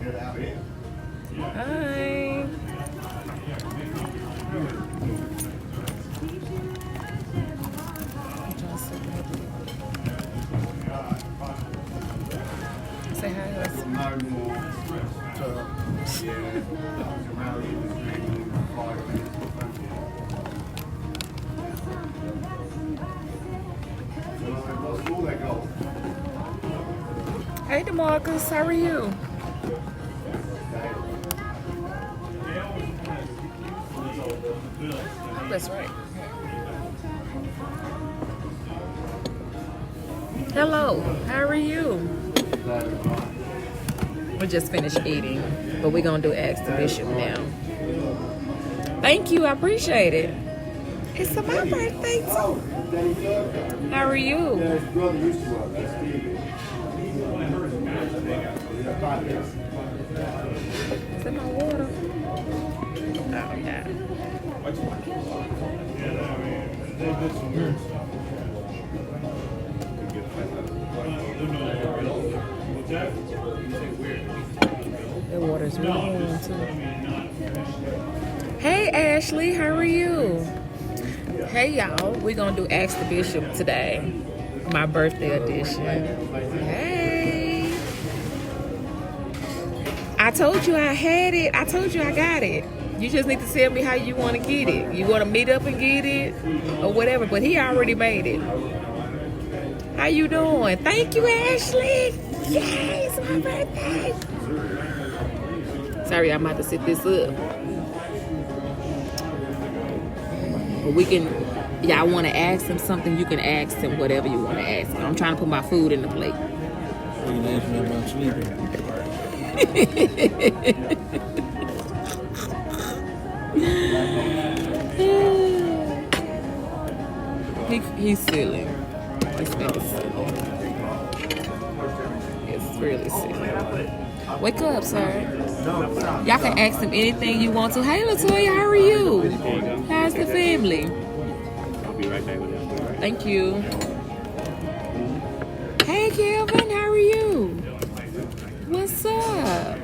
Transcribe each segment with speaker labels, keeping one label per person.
Speaker 1: Hi. Say hi, Hey, DeMarcus, how are you? Oh, that's right. Hello, how are you? We just finished eating, but we're gonna do Ask the Bishop now. Thank you, I appreciate it. It's my birthday too. How are you? Is that my water? Oh, yeah. That water's really warm too. Hey Ashley, how are you? Hey y'all, we're gonna do Ask the Bishop today. My birthday edition. Hey. I told you I had it. I told you I got it. You just need to tell me how you want to get it. You want to meet up and get it or whatever, but he already made it. How you doing? Thank you, Ashley. Yay, it's my birthday. Sorry, I'm about to set this up. But we can, y'all want to ask him something, you can ask him whatever you want to ask him. I'm trying to put my food in the plate.
Speaker 2: You can ask me about sleeping.
Speaker 1: He's silly. He's really silly. It's really silly. Wake up, sir. Y'all can ask him anything you want to. Hey, Latoya, how are you? How's the family?
Speaker 3: I'll be right back with that.
Speaker 1: Thank you. Hey, Kelvin, how are you? What's up?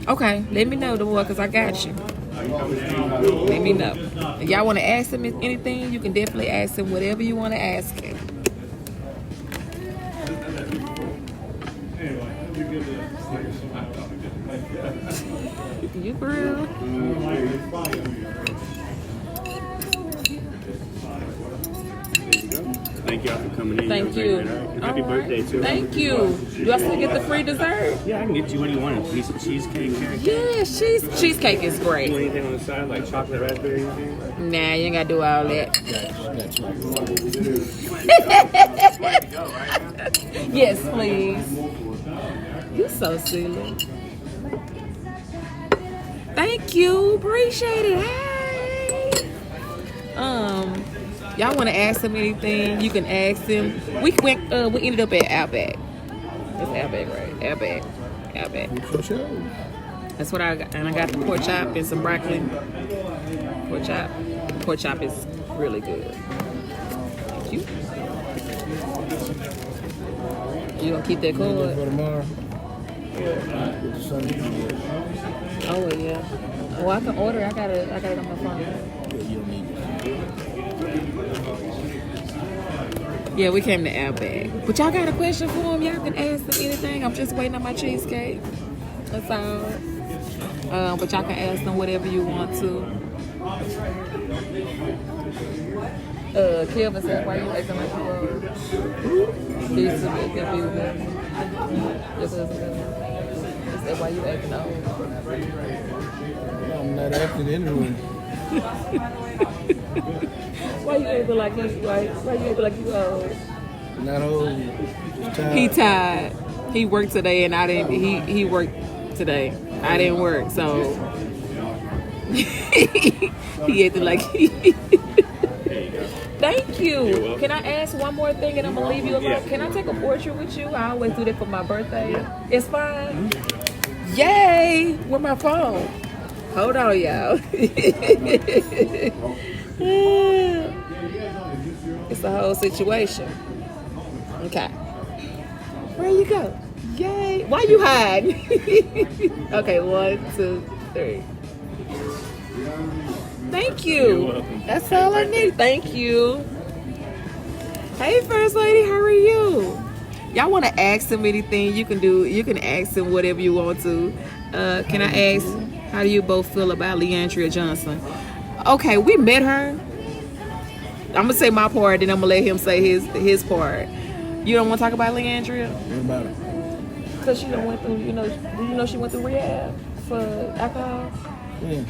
Speaker 1: Okay, let me know, the boy, because I got you. Let me know. If y'all want to ask him anything, you can definitely ask him whatever you want to ask him. You for real?
Speaker 3: Thank y'all for coming in.
Speaker 1: Thank you.
Speaker 3: Happy birthday, too.
Speaker 1: Thank you. Do I still get the free dessert?
Speaker 3: Yeah, I can get you what you want. A piece of cheesecake.
Speaker 1: Yeah, cheesecake is
Speaker 3: Do
Speaker 1: great.
Speaker 3: anything on the side, like chocolate, raspberry, anything?
Speaker 1: Nah, you ain't got to do all that. Yes, please. You so silly. Thank you. Appreciate it. Hey. Y'all want to ask him anything? You can ask him. We ended up at Outback. It's Outback, right? Outback. That's what I got. And I got the pork chop and some broccoli. Pork chop. Pork chop is really good. Thank you. You gonna keep that card?
Speaker 2: For tomorrow.
Speaker 1: Oh well, yeah. Oh, I can order. I got it on my phone.
Speaker 2: Yeah, you don't need it.
Speaker 1: Yeah, we came to Outback. But y'all got a question for him? Y'all can ask him anything. I'm just waiting on my cheesecake. That's all. But y'all can ask them whatever you want to. Kelvin said, why you acting like you are? These two get confused. Your husband. He said, why you acting old?
Speaker 2: I'm not acting anyway.
Speaker 1: Why you acting like you right? Why you acting like you old?
Speaker 2: Not old. Just tired.
Speaker 1: He tired. He worked today and I didn't. He worked today. I didn't work, so he acted like he. Thank you. Can I ask one more thing and I'm gonna leave you alone?
Speaker 3: Yeah.
Speaker 1: Can I take a portrait with you? I always do that for my birthday. It's fine. Yay! With my phone. Hold on, y'all. It's a whole situation. Okay. Where you go? Yay! Why you hiding? Okay, 1, 2, 3. Thank
Speaker 3: You're
Speaker 1: you.
Speaker 3: welcome.
Speaker 1: That's all I need. Thank you. Hey, First Lady, how are you? Y'all want to ask him anything? You can ask him whatever you want to. Can I ask, how do you both feel about Leandria Johnson? Okay, we met her. I'm gonna say my part, then I'm gonna let him say his part. You don't want to talk about Leandria?
Speaker 2: What about it?
Speaker 1: Cause she done went through, did you know she went through rehab for alcohol?
Speaker 2: Yeah.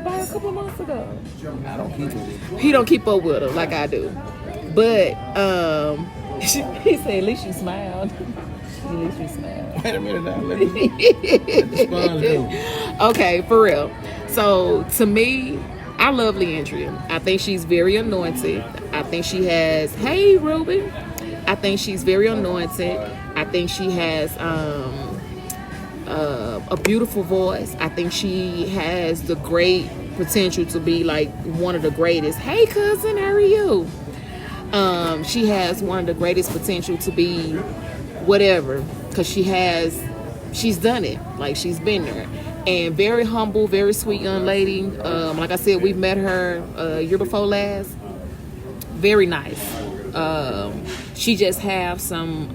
Speaker 1: About a couple of months ago.
Speaker 2: I don't keep it.
Speaker 1: He don't keep up with her like I do. But he said, at least you smiled. At least you smiled.
Speaker 2: Wait a minute now. Let the sponge go.
Speaker 1: Okay, for real. So to me, I love Leandria. I think she's very anointed. I think she has, hey Ruben. I think she's very anointed. I think she has a beautiful voice. I think she has the great potential to be like one of the greatest. Hey cousin, how are you? She has one of the greatest potential to be whatever, because she's done it. Like, she's been there. And very humble, very sweet young lady. Like I said, we met her year before last. Very nice. She just have some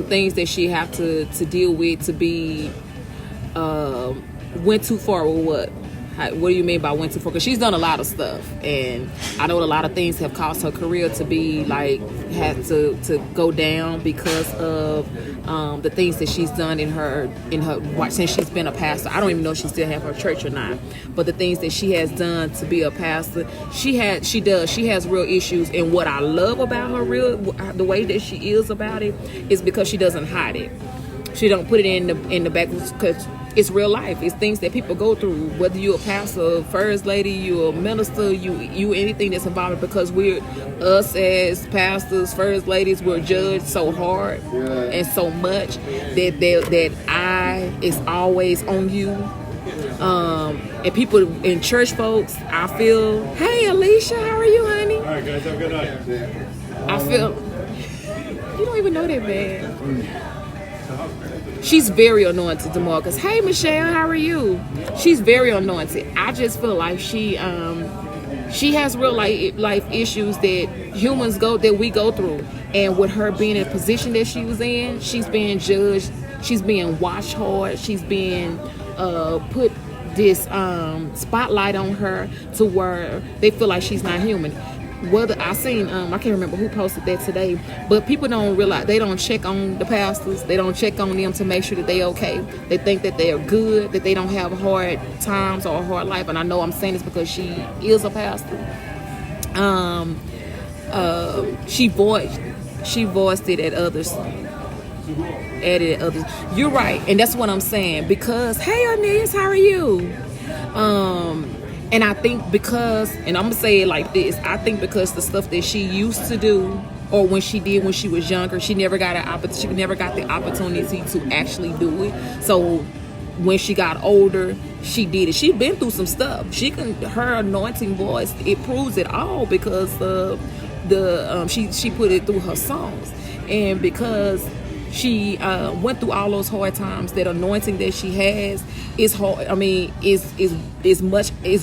Speaker 1: things that she have to deal with to be went too far with what? What do you mean by went too far? Because she's done a lot of stuff, and I know a lot of things have caused her career to be like had to go down because of the things that she's done in her since she's been a pastor. I don't even know if she still have her church or not, but the things that she has done to be a pastor, she has real issues. And what I love about her, the way that she is about it, is because she doesn't hide it. She don't put it in the back, because it's real life. It's things that people go through. Whether you're a pastor, first lady, you're a minister, you anything that's involved, because us as pastors, first ladies, we're judged so hard and so much that it's always on you. And people in church folks, I feel, hey Alicia, how are you, honey?
Speaker 3: All right, guys, have a good night.
Speaker 1: I feel, you don't even know that man. She's very anointed, DeMarcus. Hey, Michelle, how are you? She's very anointed. I just feel like she has real life issues that we go through. And with her being in a position that she was in, she's being judged. She's being watched hard. She's being put this spotlight on her to where they feel like she's not human. Whether I seen I can't remember who posted that today, but people don't realize, they don't check on the pastors, they don't check on them to make sure that they okay. They think that they are good, that they don't have hard times or a hard life. And I know I'm saying this because she is a pastor. She voiced it at others. Added others. You're right, and that's what I'm saying. Because hey Aeneas, how are you? And I think because, and I'm gonna say it like this, I think because the stuff that she used to do, or when she did when she was younger, she never got the opportunity to actually do it. So when she got older, she did it. She's been through some stuff. Her anointing voice, it proves it all, because she put it through her songs, and because she went through all those hard times. That anointing that she has is hard. I mean, is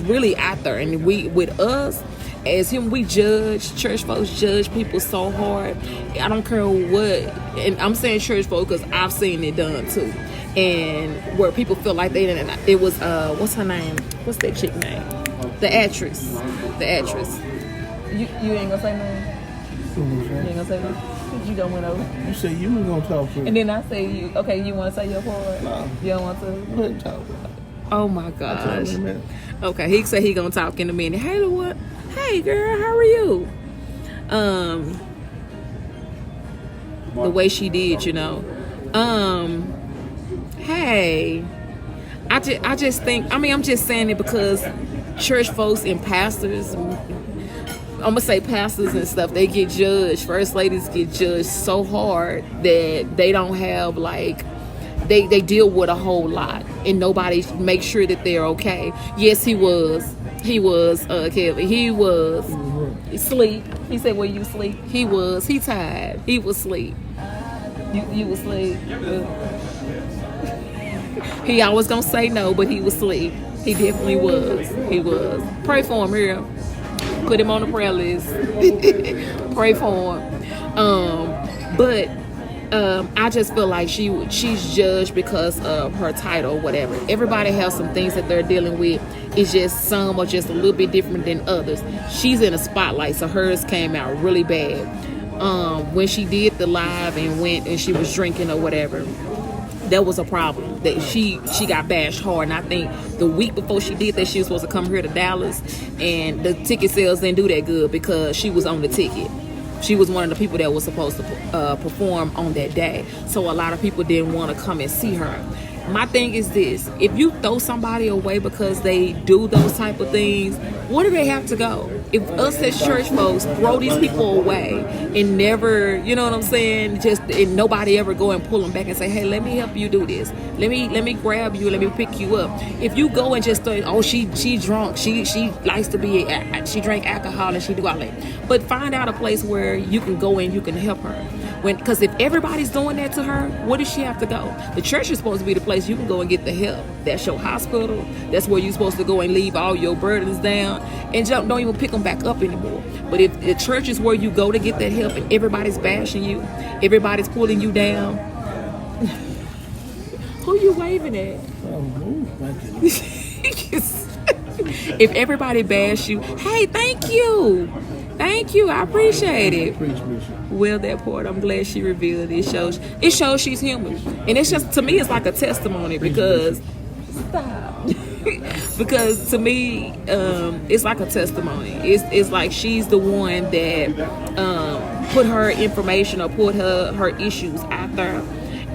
Speaker 1: really out there. And we, with us, as him, we judge, church folks judge people so hard. I don't care what, and I'm saying church folks because I've seen it done too. And where people feel like they didn't. It was what's her name? What's that chick name? The actress. You ain't gonna say nothing. You ain't gonna say nothing. You don't want to.
Speaker 2: You said you were gonna talk to me.
Speaker 1: And then I say, you want to say your part?
Speaker 2: No.
Speaker 1: You don't want to?
Speaker 2: Let him talk.
Speaker 1: Oh my gosh.
Speaker 2: In a minute.
Speaker 1: Okay, he said he gonna talk in a minute. Hey, what? Hey, girl, how are you? The way she did, Hey, I just think. I mean, I'm just saying it because church folks and pastors. I'm gonna say pastors and stuff, they get judged. First ladies get judged so hard that they don't have they deal with a whole lot, and nobody makes sure that they're okay. Yes, he was Kelly. He was sleep. He said, "Well, you sleep." He tired. He was sleep. You was asleep. He always gonna say no, but he was asleep. He definitely was. He was. Pray for him here. Put him on the prayer list. Pray for him. But I just feel like she's judged because of her title or whatever. Everybody has some things that they're dealing with. It's just some are just a little bit different than others. She's in a spotlight, so hers came out really bad. When she did the live and went and she was drinking or whatever, that was a problem. That she got bashed hard. And I think the week before she did that, she was supposed to come here to Dallas, and the ticket sales didn't do that good because she was on the ticket. She was one of the people that was supposed to perform on that day. So a lot of people didn't want to come and see her. My thing is this: if you throw somebody away because they do those type of things, where do they have to go? If us as church folks throw these people away and never, you know what I'm saying, and nobody ever go and pull them back and say, hey, let me help you do this. Let me grab you. Let me pick you up. If you go and just say, oh, she drunk. She likes to be. She drank alcohol and she do all that. But find out a place where you can go and you can help her. Because if everybody's doing that to her, where does she have to go? The church is supposed to be the place you can go and get the help. That's your hospital. That's where you're supposed to go and leave all your burdens down and don't even pick them back up anymore. But if the church is where you go to get that help and everybody's bashing you, everybody's pulling you down, who you waving at? If everybody bash you, hey, thank you. Thank you. I appreciate it. Well, that part, I'm glad she revealed it. It shows she's human. And it's just, to me, it's like a testimony because, stop. Because to me, it's like a testimony. It's like she's the one that put her information or put her issues out there.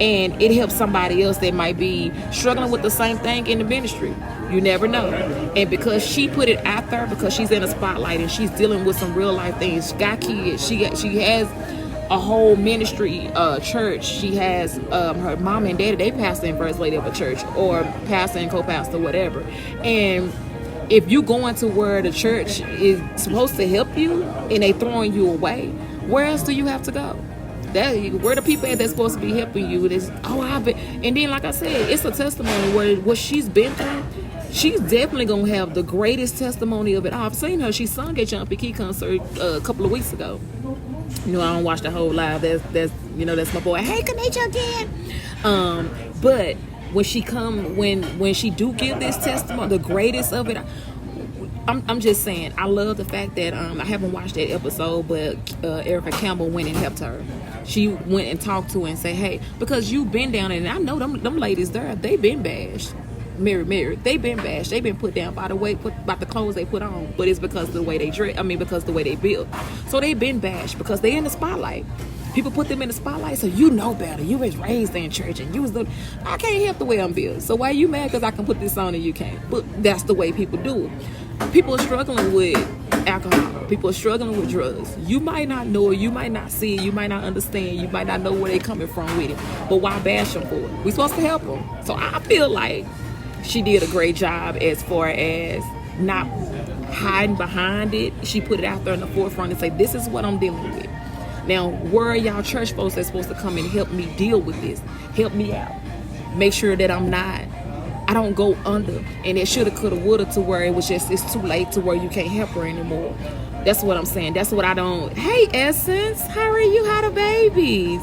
Speaker 1: And it helps somebody else that might be struggling with the same thing in the ministry. You never know. And because she put it out there, because she's in a spotlight and she's dealing with some real life things, she got kids, she has a whole ministry, church. She has her mom and daddy, they pastor and first lady of a church, or pastor and co-pastor, whatever. And if you going to where the church is supposed to help you and they throwing you away, where else do you have to go? Where the people that's supposed to be helping you is, and then like I said, it's a testimony where what she's been through. She's definitely gonna have the greatest testimony of it. I've seen her. She sung at Jumpy Key concert a couple of weeks ago. You know, I don't watch the whole live. That's my boy. Hey, Kanisha again. But when she do give this testimony, the greatest of it. I'm just saying, I love the fact that I haven't watched that episode, but Erica Campbell went and helped her. She went and talked to her and said, hey, because you've been down, and I know them ladies there, they've been bashed. Mary, they've been bashed. They've been put down by the clothes they put on, but it's because of the way they dress. Because of the way they build. So they've been bashed because they're in the spotlight. People put them in the spotlight, so you know better. You was raised in church, and I can't help the way I'm built. So why are you mad because I can put this on and you can't? But that's the way people do it. People are struggling with alcohol. People are struggling with drugs. You might not know it. You might not see it. You might not understand. You might not know where they're coming from with it. But why bash them for it? We're supposed to help them. So I feel like she did a great job as far as not hiding behind it. She put it out there in the forefront and say, this is what I'm dealing with. Now, where are y'all church folks that's supposed to come and help me deal with this? Help me out. Make sure that I don't go under. And it shoulda, coulda, woulda, to where it's too late to where you can't help her anymore. That's what I'm saying. That's what I don't. Hey, Essence, how are you? How the babies?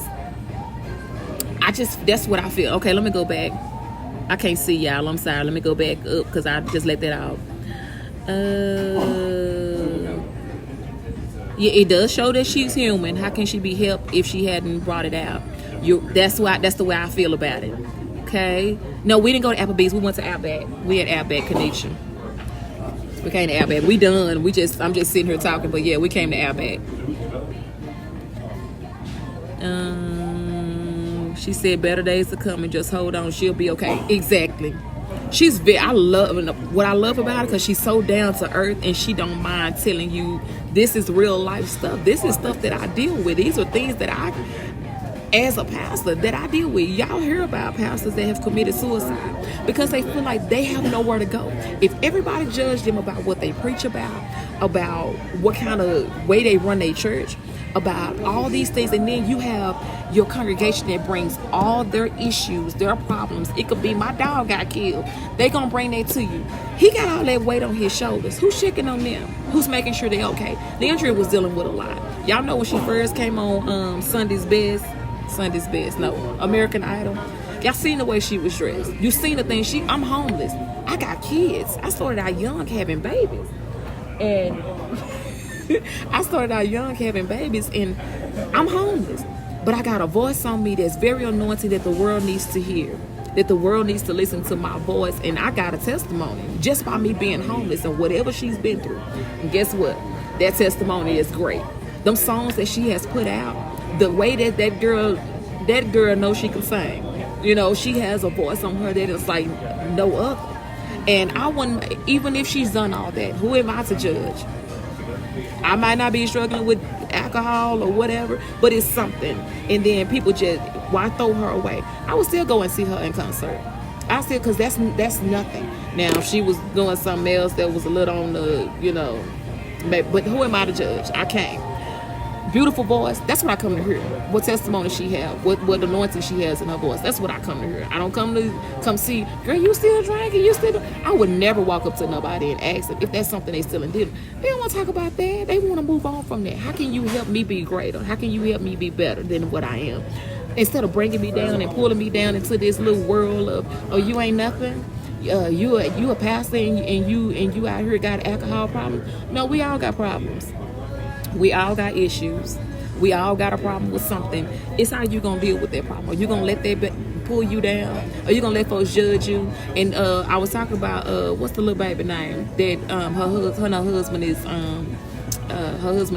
Speaker 1: That's what I feel. Okay, let me go back. I can't see y'all. I'm sorry. Let me go back up because I just let that out. Yeah, it does show that she's human. How can she be helped if she hadn't brought it out? That's the way I feel about it. Okay. No, we didn't go to Applebee's. We went to Outback. We had Outback connection. We came to Outback. We done. I'm just sitting here talking, but yeah, we came to Outback. She said, better days are coming. Just hold on. She'll be okay. Exactly. What I love about her, because she's so down to earth and she don't mind telling you this is real life stuff. This is stuff that I deal with. These are things that as a pastor, that I deal with. Y'all hear about pastors that have committed suicide because they feel like they have nowhere to go. If everybody judged them about what they preach about what kind of way they run their church, about all these things, and then you have your congregation that brings all their issues, their problems. It could be my dog got killed. They gonna bring that to you. He got all that weight on his shoulders. Who's checking on them? Who's making sure they're okay? Leandria was dealing with a lot. Y'all know when she first came on Sunday's Best, no, American Idol. Y'all seen the way she was dressed. You seen the thing. I'm homeless. I got kids. I started out young having babies, and and I'm homeless. But I got a voice on me that's very anointed that the world needs to hear. That the world needs to listen to my voice. And I got a testimony just by me being homeless and whatever she's been through. And guess what? That testimony is great. Them songs that she has put out, the way that girl knows she can sing. You know, she has a voice on her that is like no other. And I wouldn't, even if she's done all that, who am I to judge? I might not be struggling with alcohol or whatever, but it's something. And then people just, why throw her away? I would still go and see her in concert. I still, because that's nothing. Now, if she was doing something else that was a little on the, you know, but who am I to judge? I can't. Beautiful voice. That's what I come to hear. What testimony she has, what anointing she has in her voice. That's what I come to hear. I don't come see, girl, you still drinking? You still? I would never walk up to nobody and ask them if that's something they still in dealing. They don't want to talk about that. They want to move on from that. How can you help me be greater? How can you help me be better than what I am? Instead of bringing me down and pulling me down into this little world of, oh, you ain't nothing. You a pastor and you out here got an alcohol problem. No, we all got problems. We all got issues. We all got a problem with something. It's how you gonna deal with that problem. Are you gonna let that pull you down? Are you gonna let folks judge you? And I was talking about what's the little baby name that her husband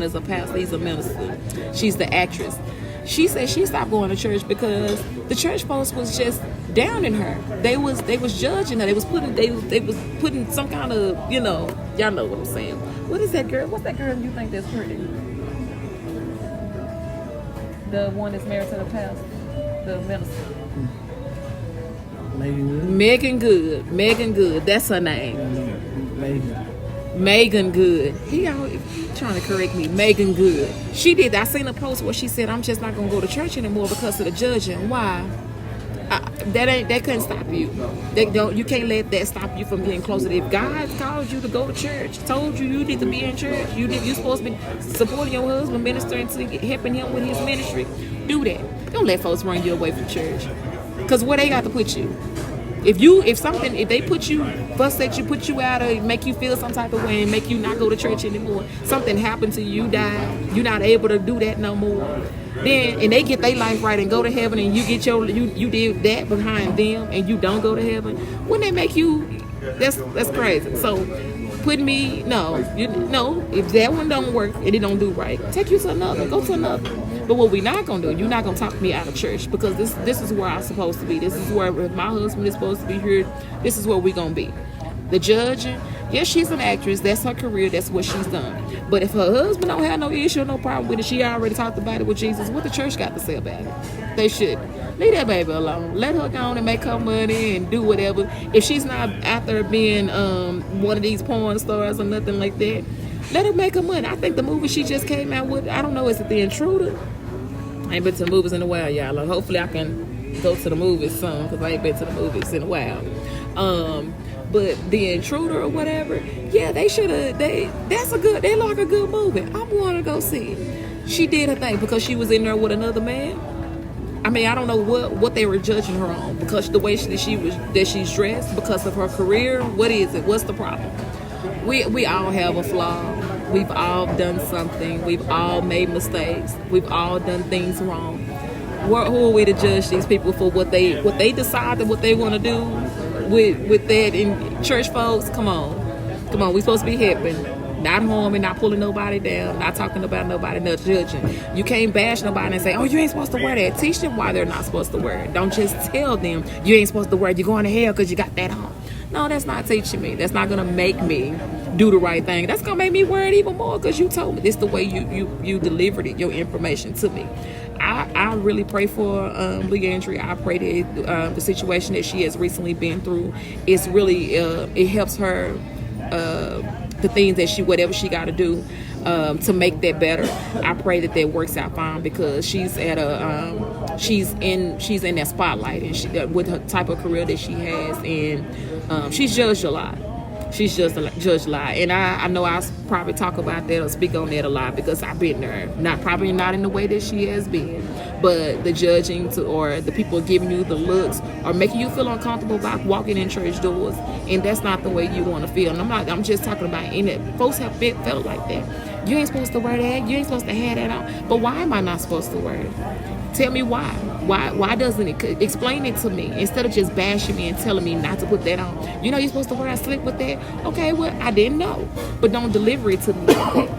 Speaker 1: is a pastor. He's a minister. She's the actress. She said she stopped going to church because the church folks was just down in her. They was judging her. They was putting some kind of, you know, y'all know what I'm saying. What is that girl? What's that girl you think that's pretty? The one that's married to the pastor, the minister. Megan Good. That's her name. Megan Good. He always trying to correct me. Megan Good. She did. I seen a post where she said, "I'm just not gonna go to church anymore because of the judging." Why? That couldn't stop you. You can't let that stop you from getting closer. If God called you to go to church, told you need to be in church, you're supposed to be supporting your husband, ministering to helping him with his ministry. Do that. Don't let folks run you away from church. Cause where they got to put you. If they put you out or make you feel some type of way and make you not go to church anymore, something happened to you, died, you're not able to do that no more. Then and they get their life right and go to heaven, and you get you did that behind them and you don't go to heaven. When they make you, that's crazy. So put me if that one don't work and it don't do right, take you to another, go to another. But what we not gonna do, you're not gonna talk me out of church, because this is where I'm supposed to be. This is where if my husband is supposed to be here. This is where we gonna be. The judging, yes, she's an actress. That's her career. That's what she's done. But if her husband don't have no issue, no problem with it, she already talked about it with Jesus. What the church got to say about it? They should leave that baby alone. Let her go on and make her money and do whatever. If she's not out there being one of these porn stars or nothing like that, let her make her money. I think the movie she just came out with, I don't know, is it The Intruder? I ain't been to the movies in a while, y'all. Hopefully I can go to the movies soon, because I ain't been to the movies in a while. But The Intruder or whatever, yeah, they should have. They like a good movie. I'm going to go see it. She did her thing because she was in there with another man. I mean, I don't know what they were judging her on, because the way that she's dressed, because of her career. What is it? What's the problem? We all have a flaw. We've all done something. We've all made mistakes. We've all done things wrong. Who are we to judge these people for what they decide and what they want to do with that? In church folks, come on. We supposed to be helping, not harming, not pulling nobody down, not talking about nobody, not judging. You can't bash nobody and say, "Oh, you ain't supposed to wear that." Teach them why they're not supposed to wear it. Don't just tell them you ain't supposed to wear it. You're going to hell because you got that on. No, that's not teaching me. That's not gonna make me do the right thing. That's gonna make me wear it even more because you told me. This is the way you delivered it, your information to me. I really pray for Leandria. I pray that the situation that she has recently been through is really it helps her the things that whatever she got to do. to make that better. I pray that works out fine because she's at a she's in that spotlight, and she, with her type of career that she has, and she's judged a lot. She's just judged a lot, and I know I probably talk about that or speak on that a lot because I've been there. Probably not in the way that she has been, but the judging or the people giving you the looks or making you feel uncomfortable about walking in church doors, and that's not the way you want to feel. And I'm just talking about in it. Folks have felt like that. You ain't supposed to wear that. You ain't supposed to have that on. But why am I not supposed to wear it? Tell me why. Why doesn't it? Explain it to me instead of just bashing me and telling me not to put that on. You know you're supposed to wear a slip with that. Okay, well I didn't know, but don't deliver it to me like that,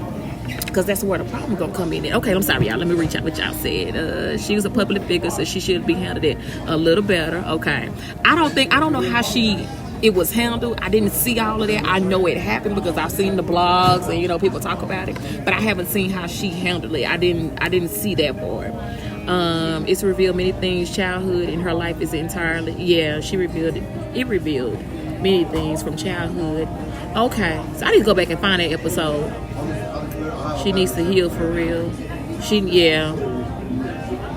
Speaker 1: because that's where the problem gonna come in. Okay, I'm sorry, y'all. Let me reach out what y'all said. She was a public figure, so she should be handled it a little better. Okay, I don't know how it was handled. I didn't see all of that. I know it happened because I've seen the blogs and people talk about it, but I haven't seen how she handled it. I didn't see that part. It's revealed many things. Childhood in her life is entirely, she revealed it. It revealed many things from childhood. Okay, so I need to go back and find that episode. She needs to heal for real.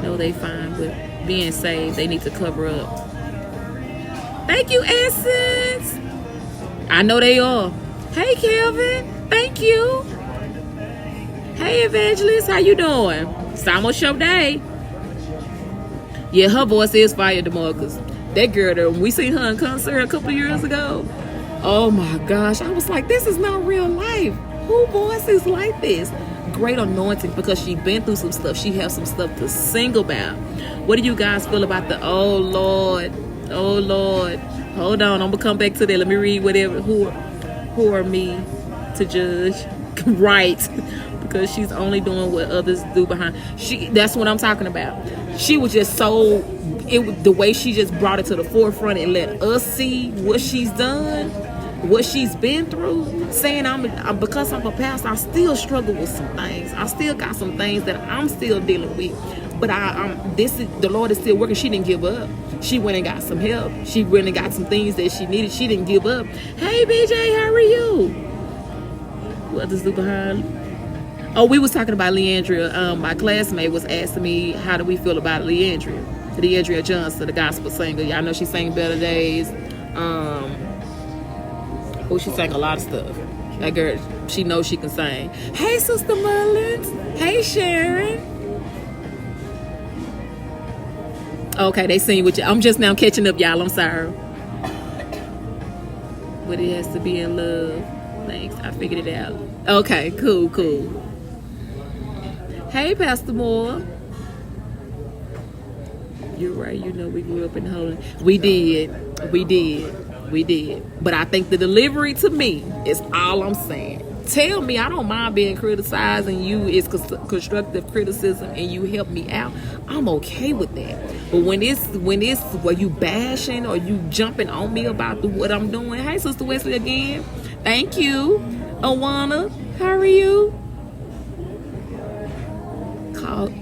Speaker 1: No, they fine, but being saved, they need to cover up. Thank you, Essence. I know they are. Hey, Kelvin. Thank you. Hey, Evangelist. How you doing? It's almost your day. Yeah, her voice is fire, DeMarcus. That girl, we seen her in concert a couple years ago. Oh my gosh. I was like, this is not real life. Who voice is like this? Great anointing, because she's been through some stuff. She has some stuff to sing about. What do you guys feel about the oh Lord? Hold on, I'm gonna come back to that. Let me read whatever. Who are me to judge? Right. Because she's only doing what others do behind. That's what I'm talking about. She was just the way she just brought it to the forefront and let us see what she's done, what she's been through. Saying because I'm a pastor, I still struggle with some things. I still got some things that I'm still dealing with. But the Lord is still working. She didn't give up. She went and got some help. She went and got some things that she needed. She didn't give up. Hey, BJ, how are you? What others do behind? Oh, we was talking about Leandria. My classmate was asking me, how do we feel about Leandria Johnson, the gospel singer. Y'all know she sang Better Days. She sang a lot of stuff. That girl, she knows she can sing. Hey, Sister Mullins. Hey, Sharon. Okay, they sing with you. I'm just now catching up, y'all. I'm sorry. But it has to be in love. Thanks. I figured it out. Okay, cool. Hey, Pastor Moore. You're right. We grew up in Holy. We did. But I think the delivery to me is all I'm saying. Tell me, I don't mind being criticized, and you is constructive criticism, and you help me out. I'm okay with that. But when it's where you bashing or you jumping on me about what I'm doing. Hey, Sister Wesley again. Thank you, Awana. How are you?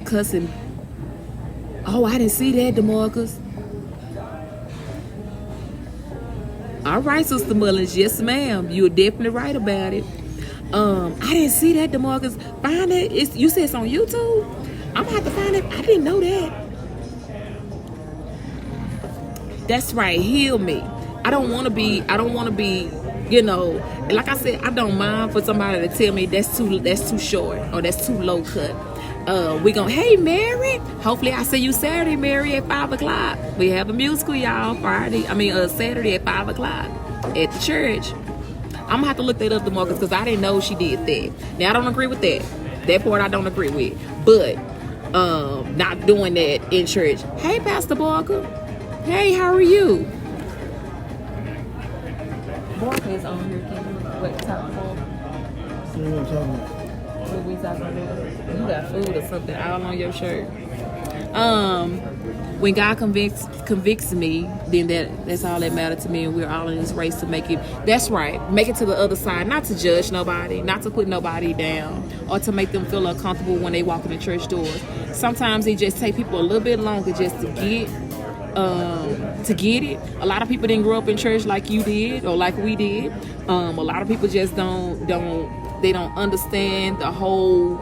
Speaker 1: Cussing. Oh, I didn't see that, DeMarcus. All right, Sister Mullins. Yes, ma'am. You're definitely right about it. I didn't see that, DeMarcus. Find it. You said it's on YouTube? I'm gonna have to find it. I didn't know that. That's right. Heal me. I don't want to be, like I said, I don't mind for somebody to tell me that's too short or that's too low cut. Hey, Mary. Hopefully I see you Saturday, Mary, at 5 o'clock. We have a musical, y'all, Saturday at 5 o'clock at the church. I'm gonna have to look that up, DeMarcus, because I didn't know she did that. Now, I don't agree with that. That part I don't agree with. But not doing that in church. Hey, Pastor Barker. Hey, how are you? Barker is on here. Can you talk for?
Speaker 2: See what I'm talking about.
Speaker 1: What we talking about? You got food or something all on your shirt. When God convicts me, then that's all that matters to me, and we're all in this race to make it. That's right, make it to the other side. Not to judge nobody, not to put nobody down, or to make them feel uncomfortable when they walk in the church doors. Sometimes it just take people a little bit longer just to get it. A lot of people didn't grow up in church like you did or like we did. A lot of people just don't They don't understand the whole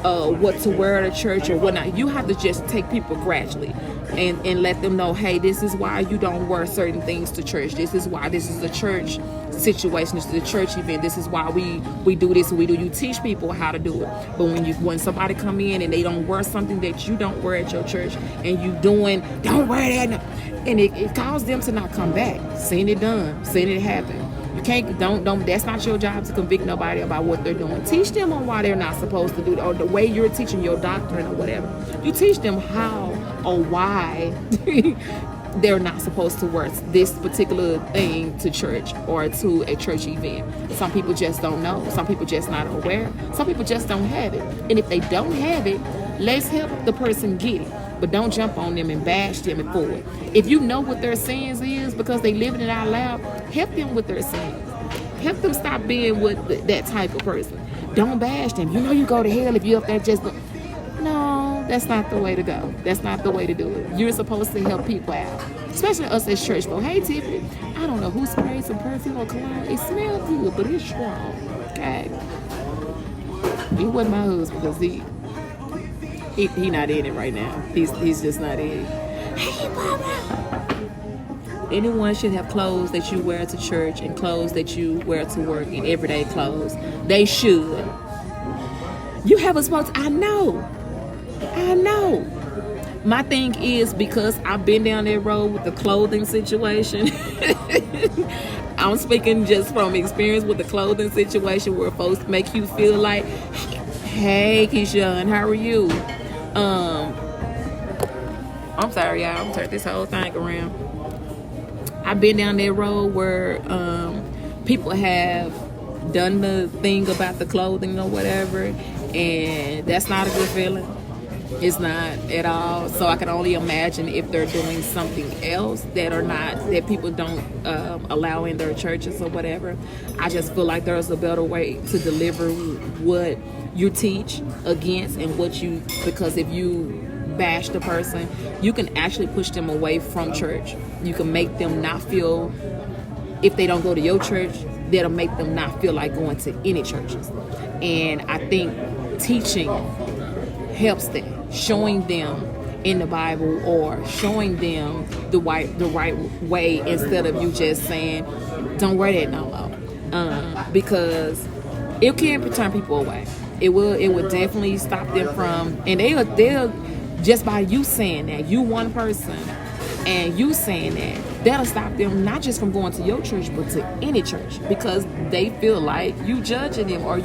Speaker 1: what to wear at a church or whatnot. You have to just take people gradually and let them know, hey, this is why you don't wear certain things to church. This is why this is a church situation. This is a church event. This is why we do this. We do. You teach people how to do it. But when somebody come in and they don't wear something that you don't wear at your church, and you doing, don't wear that, and it caused them to not come back. Seeing it done, seeing it happen. You can't, don't. That's not your job to convict nobody about what they're doing. Teach them on why they're not supposed to do it, or the way you're teaching your doctrine or whatever. You teach them how or why they're not supposed to wear this particular thing to church or to a church event. Some people just don't know. Some people just not aware. Some people just don't have it. And if they don't have it, let's help the person get it. But don't jump on them and bash them for it. If you know what their sins is because they living it out loud, help them with their sins. Help them stop being with that type of person. Don't bash them. You know you go to hell if you up there just... No, that's not the way to go. That's not the way to do it. You're supposed to help people out. Especially us as church folk. Hey, Tiffany, I don't know who sprayed some perfume or cologne. It smells good, but it's strong. Okay? It wasn't my husband because he not in it right now. He's just not in it. Hey, Mama. Anyone should have clothes that you wear to church and clothes that you wear to work and everyday clothes. They should. You have a spot. I know. My thing is, because I've been down that road with the clothing situation. I'm speaking just from experience with the clothing situation where folks make you feel like, hey, Keisha, how are you? I'm sorry, y'all. I'm gonna turn this whole thing around. I've been down that road where people have done the thing about the clothing or whatever, and that's not a good feeling. It's not at all. So I can only imagine if they're doing something else that people don't allow in their churches or whatever. I just feel like there's a better way to deliver what you teach against and because if you bash the person, you can actually push them away from church. You can make them not feel, if they don't go to your church, that'll make them not feel like going to any churches. And I think teaching helps them, showing them in the Bible or showing them the right way instead of you just saying, don't wear that no more. Because it can turn people away. It would definitely stop them from, and they'll just by you saying that, you one person, and you saying that'll stop them not just from going to your church, but to any church, because they feel like you judging them, or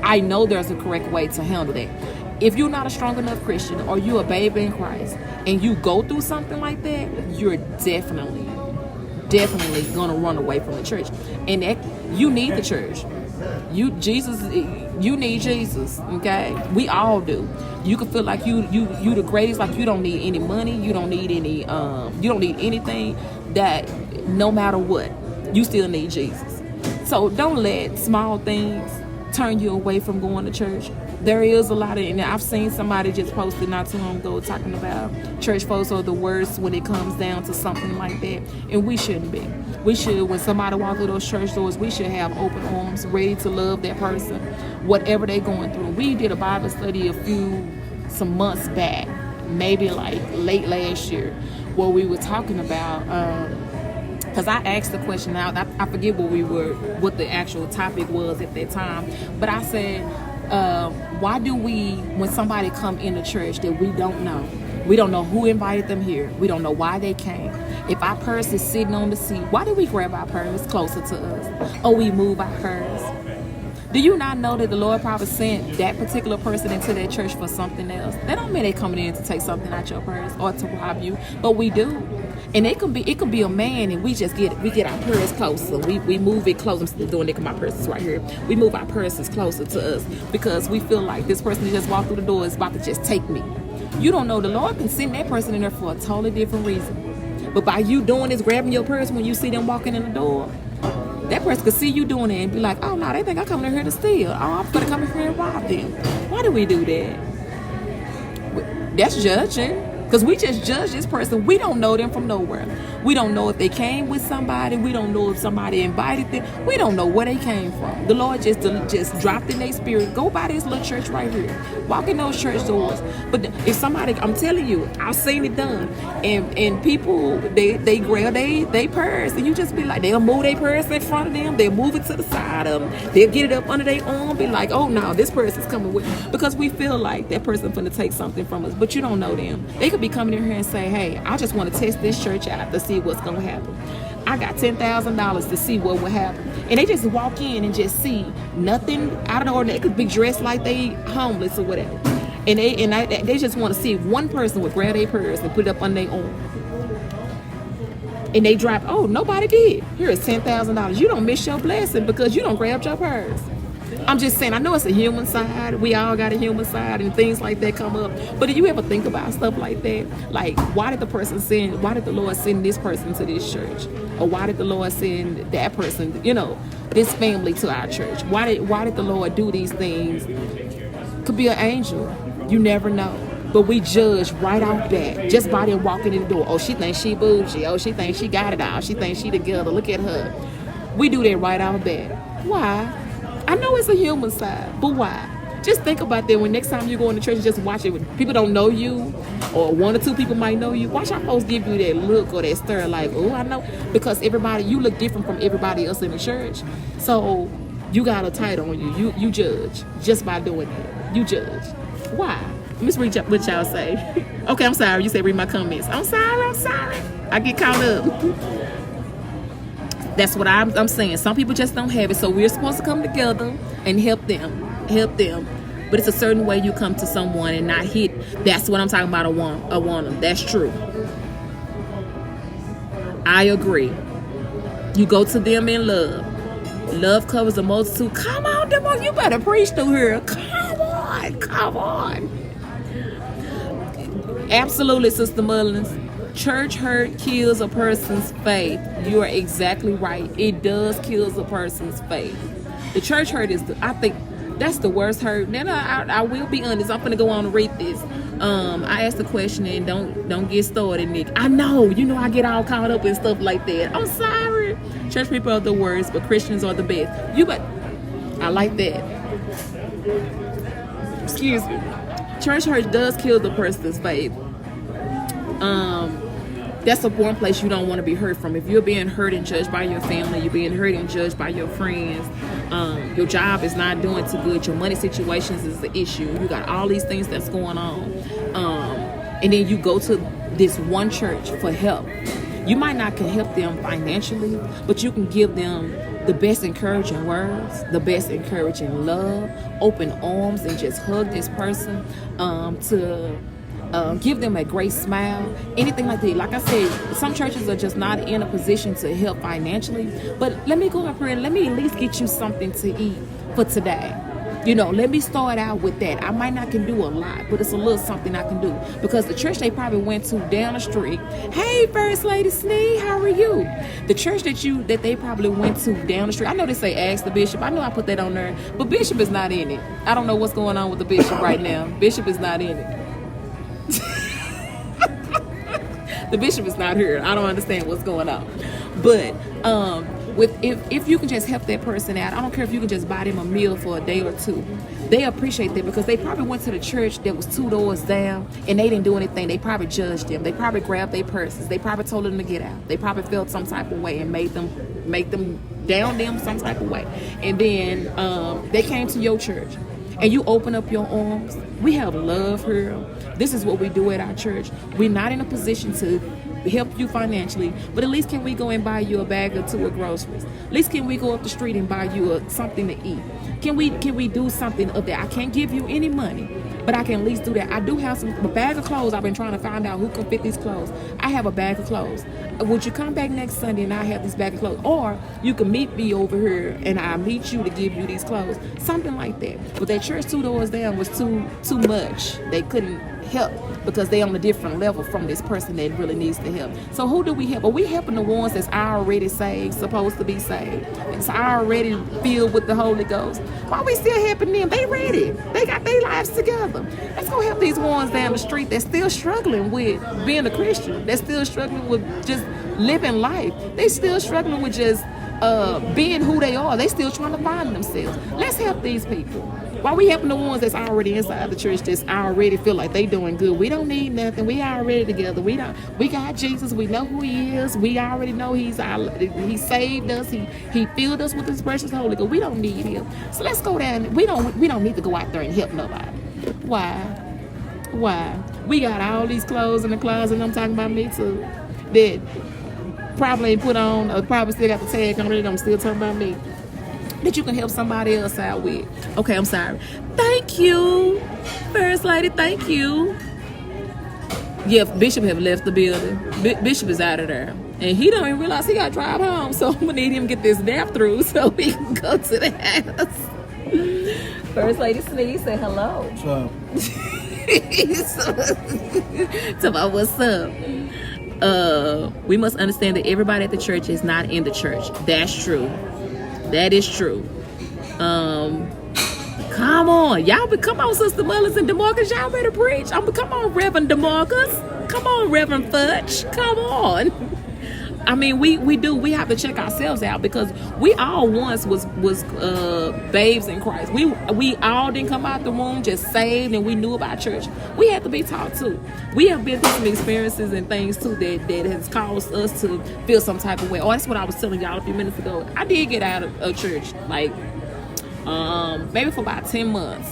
Speaker 1: I know there's a correct way to handle that. If you're not a strong enough Christian, or you a baby in Christ, and you go through something like that, you're definitely gonna run away from the church. And that, you need the church. You need Jesus, okay? We all do. You can feel like you the greatest, like you don't need any money, you don't need anything, that no matter what, you still need Jesus. So don't let small things turn you away from going to church. There is a lot of, and I've seen somebody just posted not too long ago talking about church folks are the worst when it comes down to something like that, and we shouldn't be. We should, when somebody walks through those church doors, we should have open arms, ready to love that person, whatever they're going through. We did a Bible study some months back, maybe like late last year, where we were talking about, because I asked the question out, I forget what the actual topic was at that time, but I said, why do we, when somebody come into church that we don't know who invited them here, we don't know why they came, if our purse is sitting on the seat, why do we grab our purse closer to us, or we move our purse? Do you not know that the Lord probably sent that particular person into that church for something else? That don't mean they coming in to take something out your purse or to rob you, but we do. And it could be a man, and we get our purse closer. We move it closer. I'm still doing it because my purse is right here. We move our purses closer to us because we feel like this person that just walked through the door is about to just take me. You don't know, the Lord can send that person in there for a totally different reason. But by you doing this, grabbing your purse when you see them walking in the door, that person could see you doing it and be like, oh no, they think I'm coming in here to steal. Oh, I'm gonna come in here and rob them. Why do we do that? That's judging. Because we just judge this person. We don't know them from nowhere. We don't know if they came with somebody. We don't know if somebody invited them. We don't know where they came from. The Lord just dropped in their spirit. Go by this little church right here. Walk in those church doors. But if somebody, I'm telling you, I've seen it done. And people, they grab they purse. And you just be like, they'll move their purse in front of them. They'll move it to the side of them. They'll get it up under their arm. Be like, oh no, this person's coming with. Because we feel like that person's going to take something from us. But you don't know them. They could be coming in here and say, hey, I just want to test this church out to see what's going to happen. I got $10,000 to see what will happen. And they just walk in and just see nothing out of the ordinary. They could be dressed like they homeless or whatever. And they just want to see if one person would grab their purse and put it up on their arm. And they drop, oh, nobody did. Here is $10,000. You don't miss your blessing because you don't grab your purse. I'm just saying, I know it's a human side. We all got a human side and things like that come up. But do you ever think about stuff like that? Like, why did the Lord send this person to this church? Or why did the Lord send that person, this family to our church? Why did the Lord do these things? Could be an angel. You never know. But we judge right off bat just by them walking in the door. Oh, she thinks she bougie. Oh, she thinks she got it all. She thinks she together. Look at her. We do that right off bat. Why? I know it's a human side, but why? Just think about that when next time you go in the church and just watch it. When people don't know you, or one or two people might know you. Watch how folks give you that look or that stare like, oh, I know. Because you look different from everybody else in the church. So you got a title on you. You judge just by doing that. You judge. Why? Let's read what y'all say. Okay, I'm sorry. You said read my comments. I'm sorry. I get caught up. That's what I'm saying. Some people just don't have it. So we're supposed to come together and help them. But it's a certain way you come to someone and not hit. That's what I'm talking about, a woman. That's true. I agree. You go to them in love. Love covers a multitude. Come on, Demo, you better preach through here. Come on. Absolutely, Sister Mullins. Church hurt kills a person's faith. You are exactly right. It does kill a person's faith. The church hurt I think that's the worst hurt. Then I will be honest. I'm gonna go on and read this. I asked the question and don't get started, Nick. I know, I get all caught up in stuff like that. I'm sorry. Church people are the worst, but Christians are the best. I like that. Excuse me. Church hurt does kill the person's faith. That's the one place you don't want to be hurt from. If you're being hurt and judged by your family, you're being hurt and judged by your friends, your job is not doing too good, your money situations is the issue, you got all these things that's going on, and then you go to this one church for help. You might not can help them financially, but you can give them the best encouraging words, the best encouraging love, open arms, and just hug this person to give them a great smile, anything like that. Like I said, some churches are just not in a position to help financially, but let me go up here and let me at least get you something to eat for today. Let me start out with that. I might not can do a lot, but it's a little something I can do. Because the church they probably went to down the street, hey, First Lady Snee, how are you? The church that they probably went to down the street, I know they say ask the bishop. I know I put that on there, but Bishop is not in it. I don't know what's going on with the bishop right now. Bishop is not in it. The bishop is not here. I don't understand what's going on. But if you can just help that person out, I don't care if you can just buy them a meal for a day or two. They appreciate that because they probably went to the church that was 2 doors down and they didn't do anything. They probably judged them. They probably grabbed their purses. They probably told them to get out. They probably felt some type of way and made them down them some type of way. And then they came to your church and you open up your arms. We have love here. This is what we do at our church. We're not in a position to help you financially, but at least can we go and buy you a bag or two of groceries? At least can we go up the street and buy you something to eat? Can we do something of that? I can't give you any money, but I can at least do that. I do have a bag of clothes. I've been trying to find out who can fit these clothes. I have a bag of clothes. Would you come back next Sunday and I have this bag of clothes? Or you can meet me over here and I'll meet you to give you these clothes. Something like that. But that church 2 doors down was too much. They couldn't help. because they're on a different level from this person that really needs the help. So who do we help? Are we helping the ones that's already saved, supposed to be saved? It's already filled with the Holy Ghost. Why are we still helping them? They ready. They got their lives together. Let's go help these ones down the street that's still struggling with being a Christian. They're still struggling with just living life. They still struggling with just being who they are. They still trying to find themselves. Let's help these people. Why we helping the ones that's already inside the church, that's already feel like they doing good? We don't need nothing. We already together. We got Jesus. We know who he is. We already know he saved us. He filled us with his precious Holy Ghost. We don't need him. So let's go down. We don't need to go out there and help nobody. Why? We got all these clothes in the closet, and I'm talking about me too, that probably ain't put on, or probably still got the tag on it. I'm still talking about me, that you can help somebody else out with. Okay, I'm sorry. Thank you, First Lady. Thank you. Yeah, Bishop have left the building. Bishop is out of there, and he don't even realize he got to drive home. So I'm gonna need him to get this nap through so we can go to the house. First Lady Sneeze, say hello.
Speaker 2: What's up?
Speaker 1: Talk about what's up. We must understand that everybody at the church is not in the church. That's true. That is true. Come on, y'all. Come on, Sister Mullins and DeMarcus. Y'all better preach. Come on, Reverend DeMarcus. Come on, Reverend Fudge. Come on. I mean, we have to check ourselves out, because we all once was babes in Christ. We all didn't come out the womb just saved and we knew about church. We had to be taught too. We have been through some experiences and things too that has caused us to feel some type of way. Oh, that's what I was telling y'all a few minutes ago. I did get out of church, like maybe for about 10 months.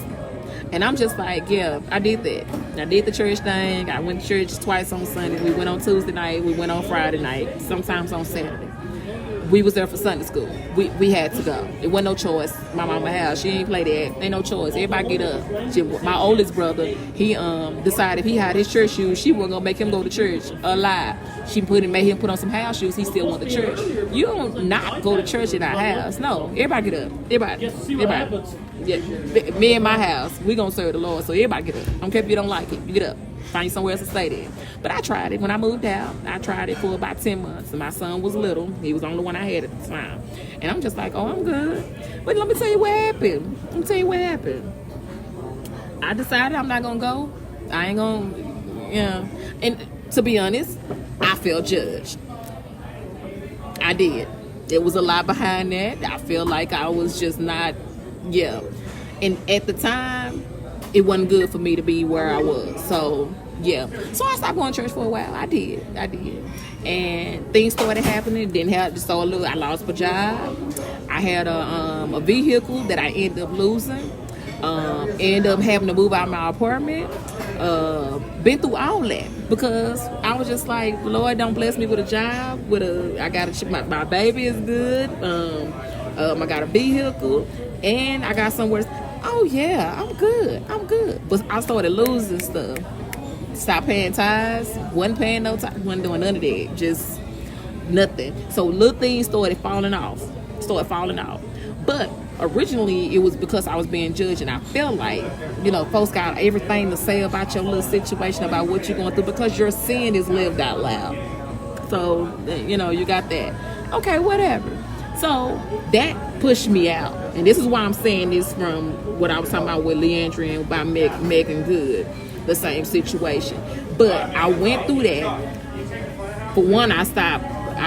Speaker 1: And I'm just like, yeah, I did that. I did the church thing. I went to church twice on Sunday. We went on Tuesday night. We went on Friday night. Sometimes on Saturday. We was there for Sunday school. We had to go. It wasn't no choice. My mama house, she ain't play that. Ain't no choice. Everybody get up. My oldest brother, he decided if he had his church shoes, she wasn't gonna make him go to church. A lie. She made him put on some house shoes. He still went to church. You don't not go to church in our house. No. Everybody get up. Everybody. Yeah, me and my house, we gonna serve the Lord. So everybody get up. I don't care if you don't like it. You get up. Find you somewhere else to stay there. But I tried it when I moved out. I tried it for about 10 months. And my son was little. He was the only one I had at the time. And I'm just like, oh, I'm good. But let me tell you what happened. I decided I'm not gonna go. I ain't gonna, And to be honest, I felt judged. I did. There was a lot behind that. I feel like I was just not. Yeah, and at the time, it wasn't good for me to be where I was. So yeah, so I stopped going to church for a while. I did, and things started happening. I lost my job. I had a vehicle that I ended up losing. Ended up having to move out of my apartment. Been through all that because I was just like, Lord, don't bless me with a job. My baby is good. I got a vehicle. And I got somewhere. Oh yeah, I'm good. But I started losing stuff. Stopped paying tithes. Wasn't paying no tithes. Wasn't doing none of that. Just nothing. So little things started falling off. But originally it was because I was being judged, and I felt like, folks got everything to say about your little situation, about what you're going through, because your sin is lived out loud. So you got that. Okay, whatever. So that pushed me out. And this is why I'm saying this from what I was talking about with Leandra and about Megan Good, the same situation. But I went through that. For one, I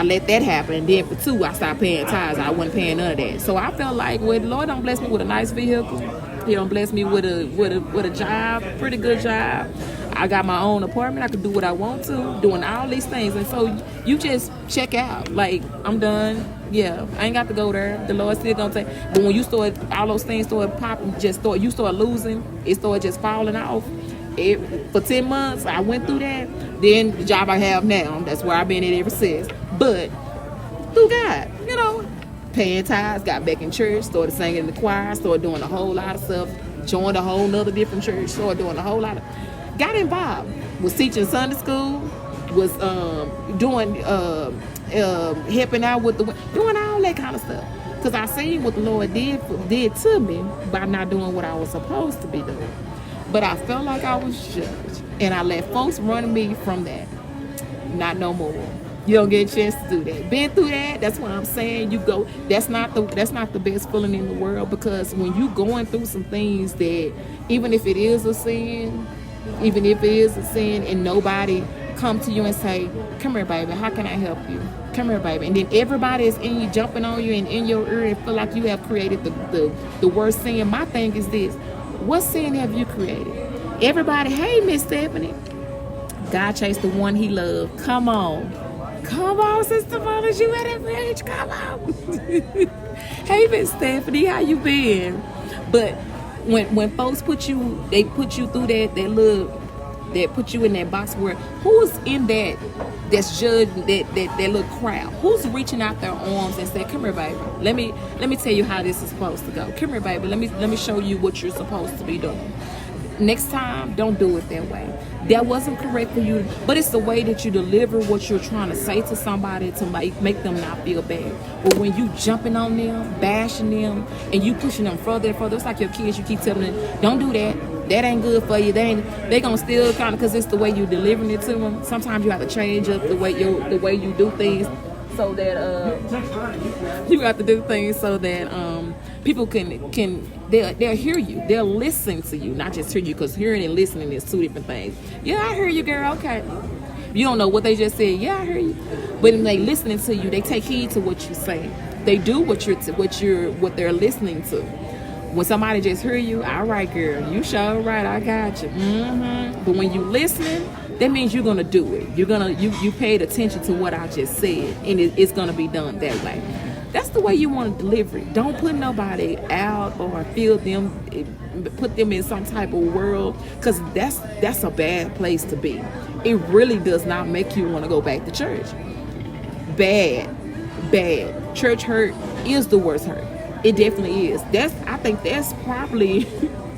Speaker 1: let that happen. And then for two, I stopped paying tithes. I wasn't paying none of that. So I felt like, well, Lord don't bless me with a nice vehicle. He don't bless me with a job, pretty good job. I got my own apartment. I could do what I want to, doing all these things. And so you just check out. Like, I'm done. Yeah, I ain't got to go there. The Lord still gonna take. But when you start, all those things start popping, you start losing. It started just falling off. For 10 months, I went through that. Then the job I have now, that's where I've been at ever since. But through God, paying tithes, got back in church, started singing in the choir, started doing a whole lot of stuff, joined a whole nother different church, started doing a whole lot of. Got involved. Was teaching Sunday school. Was doing. Helping out with doing all that kind of stuff, because I seen what the Lord did to me by not doing what I was supposed to be doing. But I felt like I was judged, And I let folks run me from that. Not no more. You don't get a chance to do that. Been through that. That's what I'm saying. You go. That's not the best feeling in the world, because when you going through some things that, even if it is a sin, and nobody come to you and say, "Come here, baby. How can I help you? Come here, baby." And then everybody is in you, jumping on you and in your ear, and feel like you have created the worst sin. My thing is this: what sin have you created? Everybody, hey, Miss Stephanie. God chased the one He loved. Come on, Sister Mona, you at that bridge? Come on. Hey, Miss Stephanie, how you been? But when folks put you through that put you in that box where who's in that's judging that little crowd, who's reaching out their arms and say, "Come here, baby. Let me tell you how this is supposed to go. Come here, baby. Let me show you what you're supposed to be doing. Next time, don't do it that way. That wasn't correct for you." But it's the way that you deliver what you're trying to say to somebody to make them not feel bad. But when you jumping on them, bashing them, and you pushing them further and further, it's like your kids. You keep telling them, "Don't do that. That ain't good for you." They gonna still kind of, because it's the way you delivering it to them. Sometimes you have to change up the way you do things, so that you have to do things so that people they'll hear you, they'll listen to you, not just hear you, because hearing and listening is two different things. Yeah, I hear you, girl. Okay, you don't know what they just said. Yeah, I hear you, but when they listening to you, they take heed to what you say. They do what they're listening to. When somebody just hear you, all right, girl, you sure right, I got you. But when you listening, that means you're gonna do it. You paid attention to what I just said, and it's gonna be done that way. That's the way you want to deliver it. Don't put nobody out or put them in some type of world, because that's a bad place to be. It really does not make you want to go back to church. Bad. Church hurt is the worst hurt. It definitely is. I think that's probably,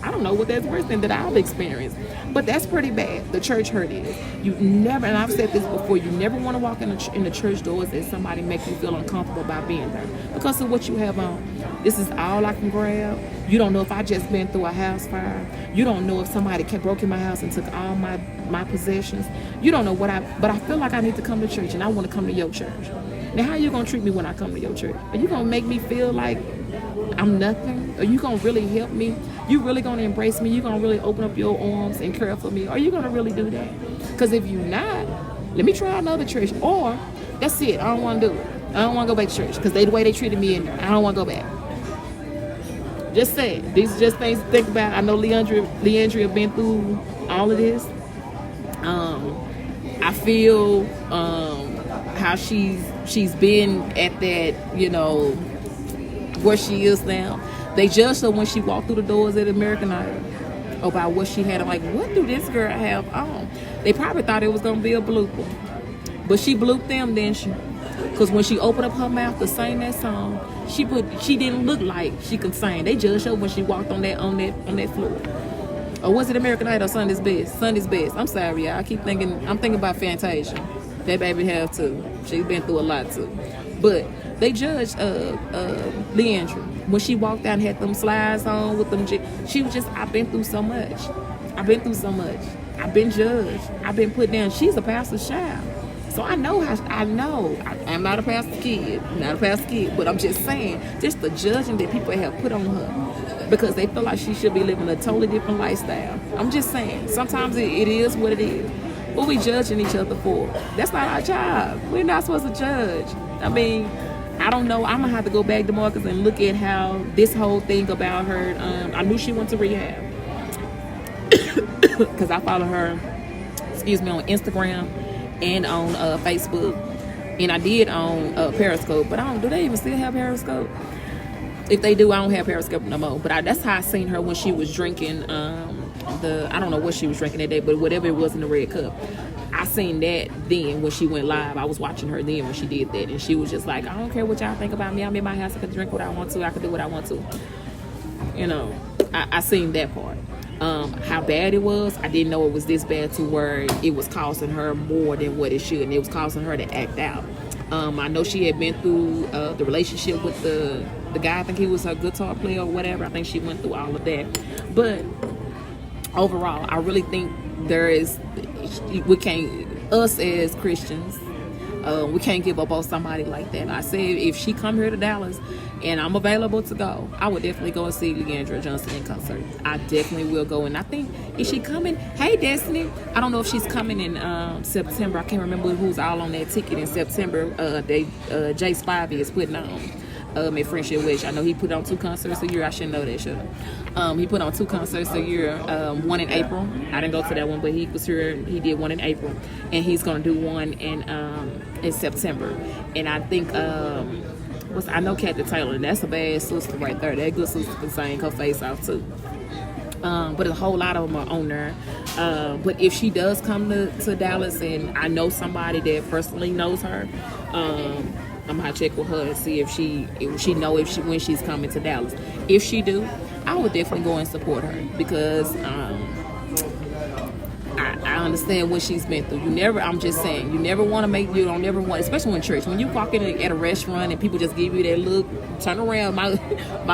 Speaker 1: I don't know what that's worse than that I've experienced, but that's pretty bad. The church hurt is. You never, and I've said this before, you never want to walk in the church doors and somebody make you feel uncomfortable about being there because of what you have on. This is all I can grab. You don't know if I just been through a house fire. You don't know if somebody broke in my house and took all my possessions. You don't know but I feel like I need to come to church, and I want to come to your church. Now, how are you going to treat me when I come to your church? Are you going to make me feel like I'm nothing? Are you going to really help me? You really going to embrace me? You going to really open up your arms and care for me? Are you going to really do that? Because if you're not, let me try another church. Or, that's it. I don't want to do it. I don't want to go back to church because the way they treated me in there, I don't want to go back. Just say it. These are just things to think about. I know Leandria been through all of this. I feel how she's been at that, where she is now. They judged her when she walked through the doors at American Idol about what she had. I'm like, what do this girl have on? They probably thought it was going to be a blooper. But she blooped them, didn't she? Because when she opened up her mouth to sing that song, she didn't look like she could sing. They judged her when she walked on that floor. Or was it American Idol? Sunday's Best. I'm sorry, y'all. I'm thinking about Fantasia. That baby have too. She's been through a lot too. But they judged Leandra when she walked out and had them slides on with them. She was just, I've been through so much. I've been judged. I've been put down. She's a pastor's child. So I'm not a pastor's kid, but I'm just saying, just the judging that people have put on her because they feel like she should be living a totally different lifestyle. I'm just saying, sometimes it is what it is. What we judging each other for? That's not our job. We're not supposed to judge. I mean, I don't know. I'm going to have to go back to Marcus and look at how this whole thing about her, I knew she went to rehab because I follow her, on Instagram and on Facebook, and I did on Periscope, but do they even still have Periscope? If they do, I don't have Periscope no more. But that's how I seen her when she was drinking I don't know what she was drinking that day, but whatever it was in the red cup. I seen that then when she went live. I was watching her then when she did that, and she was just like, I don't care what y'all think about me. I'm in my house. I can drink what I want to. I can do what I want to. I seen that part. How bad it was, I didn't know it was this bad to where it was costing her more than what it should, and it was causing her to act out. I know she had been through the relationship with the guy. I think he was her guitar player or whatever. I think she went through all of that. But overall, I really think we can't, us as Christians, we can't give up on somebody like that. I said if she come here to Dallas and I'm available to go, I would definitely go and see Leandra Johnson in concert. I definitely will go. And I think, is she coming? Hey, Destiny. I don't know if she's coming in September. I can't remember who's all on that ticket in September. Jay Spivey is putting on at Friendship Wish. I know he put on 2 concerts a year. I should know that, should I? He put on 2 concerts a year. One in April. I didn't go to that one, but he was here. He did one in April, and he's gonna do one in September. And I think I know Kathy Taylor, and that's a bad sister right there. That good sister can sing her face off too. But a whole lot of them are on there. But if she does come to Dallas, and I know somebody that personally knows her, I'm gonna check with her and see if she when she's coming to Dallas. If she do, I would definitely go and support her, because I understand what she's been through. I'm just saying, you don't never want, especially in church, when you walk in at a restaurant and people just give you that look, turn around. My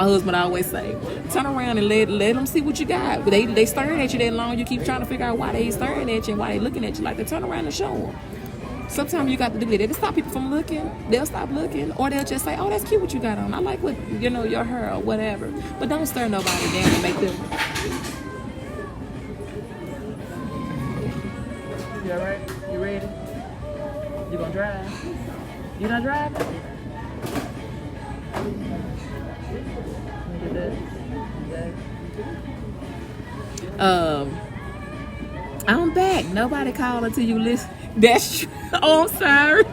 Speaker 1: husband always say, turn around and let them see what you got. But they staring at you that long, you keep trying to figure out why they staring at you and why they looking at you like that. Turn around and show them. Sometimes you got to do that. It'll stop people from looking. They'll stop looking, or they'll just say, "Oh, that's cute what you got on. I like what your hair or whatever." But don't stare nobody down and make them. You all right? You ready? You gonna drive? You not driving? I'm back. Nobody called until you listen. That's true. Oh, I'm sorry.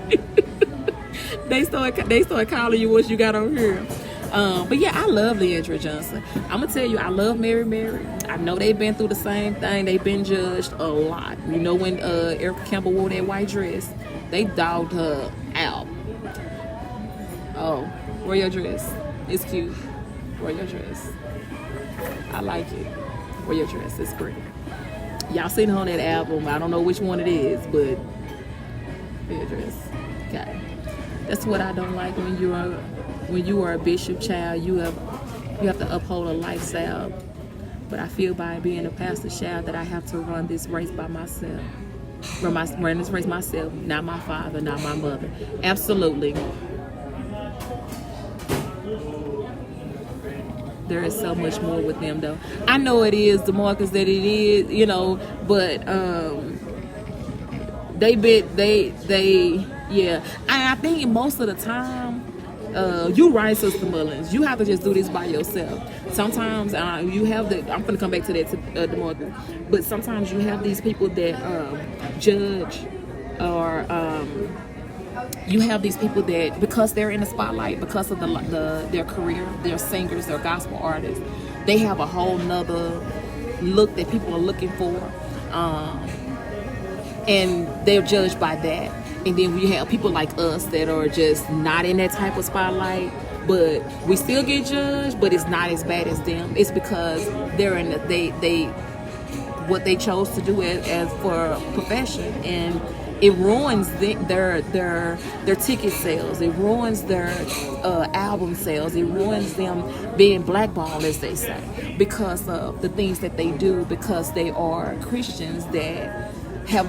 Speaker 1: They start calling you once you got on here. But yeah, I love Leandra Johnson. I'm gonna tell you, I love Mary. I know they've been through the same thing. They've been judged a lot. You know, when Erica Campbell wore that white dress, they dogged her out. Oh, wear your dress. It's cute. Wear your dress. I like it. Wear your dress. It's great. Y'all seen her on that album. I don't know which one it is, but wear your dress. Okay. That's what I don't like when you are a bishop child. You have to uphold a lifestyle. But I feel by being a pastor child that I have to run this race by myself. Run this race myself, not my father, not my mother. Absolutely. There is so much more with them, though. I know it is the markers that it is, but yeah. And I think most of the time, you right, Sister Mullins. You have to just do this by yourself. Sometimes you have I'm gonna come back to that, the markers. But sometimes you have these people that judge, or you have these people that, because they're in the spotlight, because of their career, they're singers, they're gospel artists, they have a whole nother look that people are looking for, and they're judged by that. And then we have people like us that are just not in that type of spotlight, but we still get judged, but it's not as bad as them. It's because they're in what they chose to do as for a profession, and it ruins their ticket sales. It ruins their album sales. It ruins them being blackballed, as they say, because of the things that they do, because they are Christians that have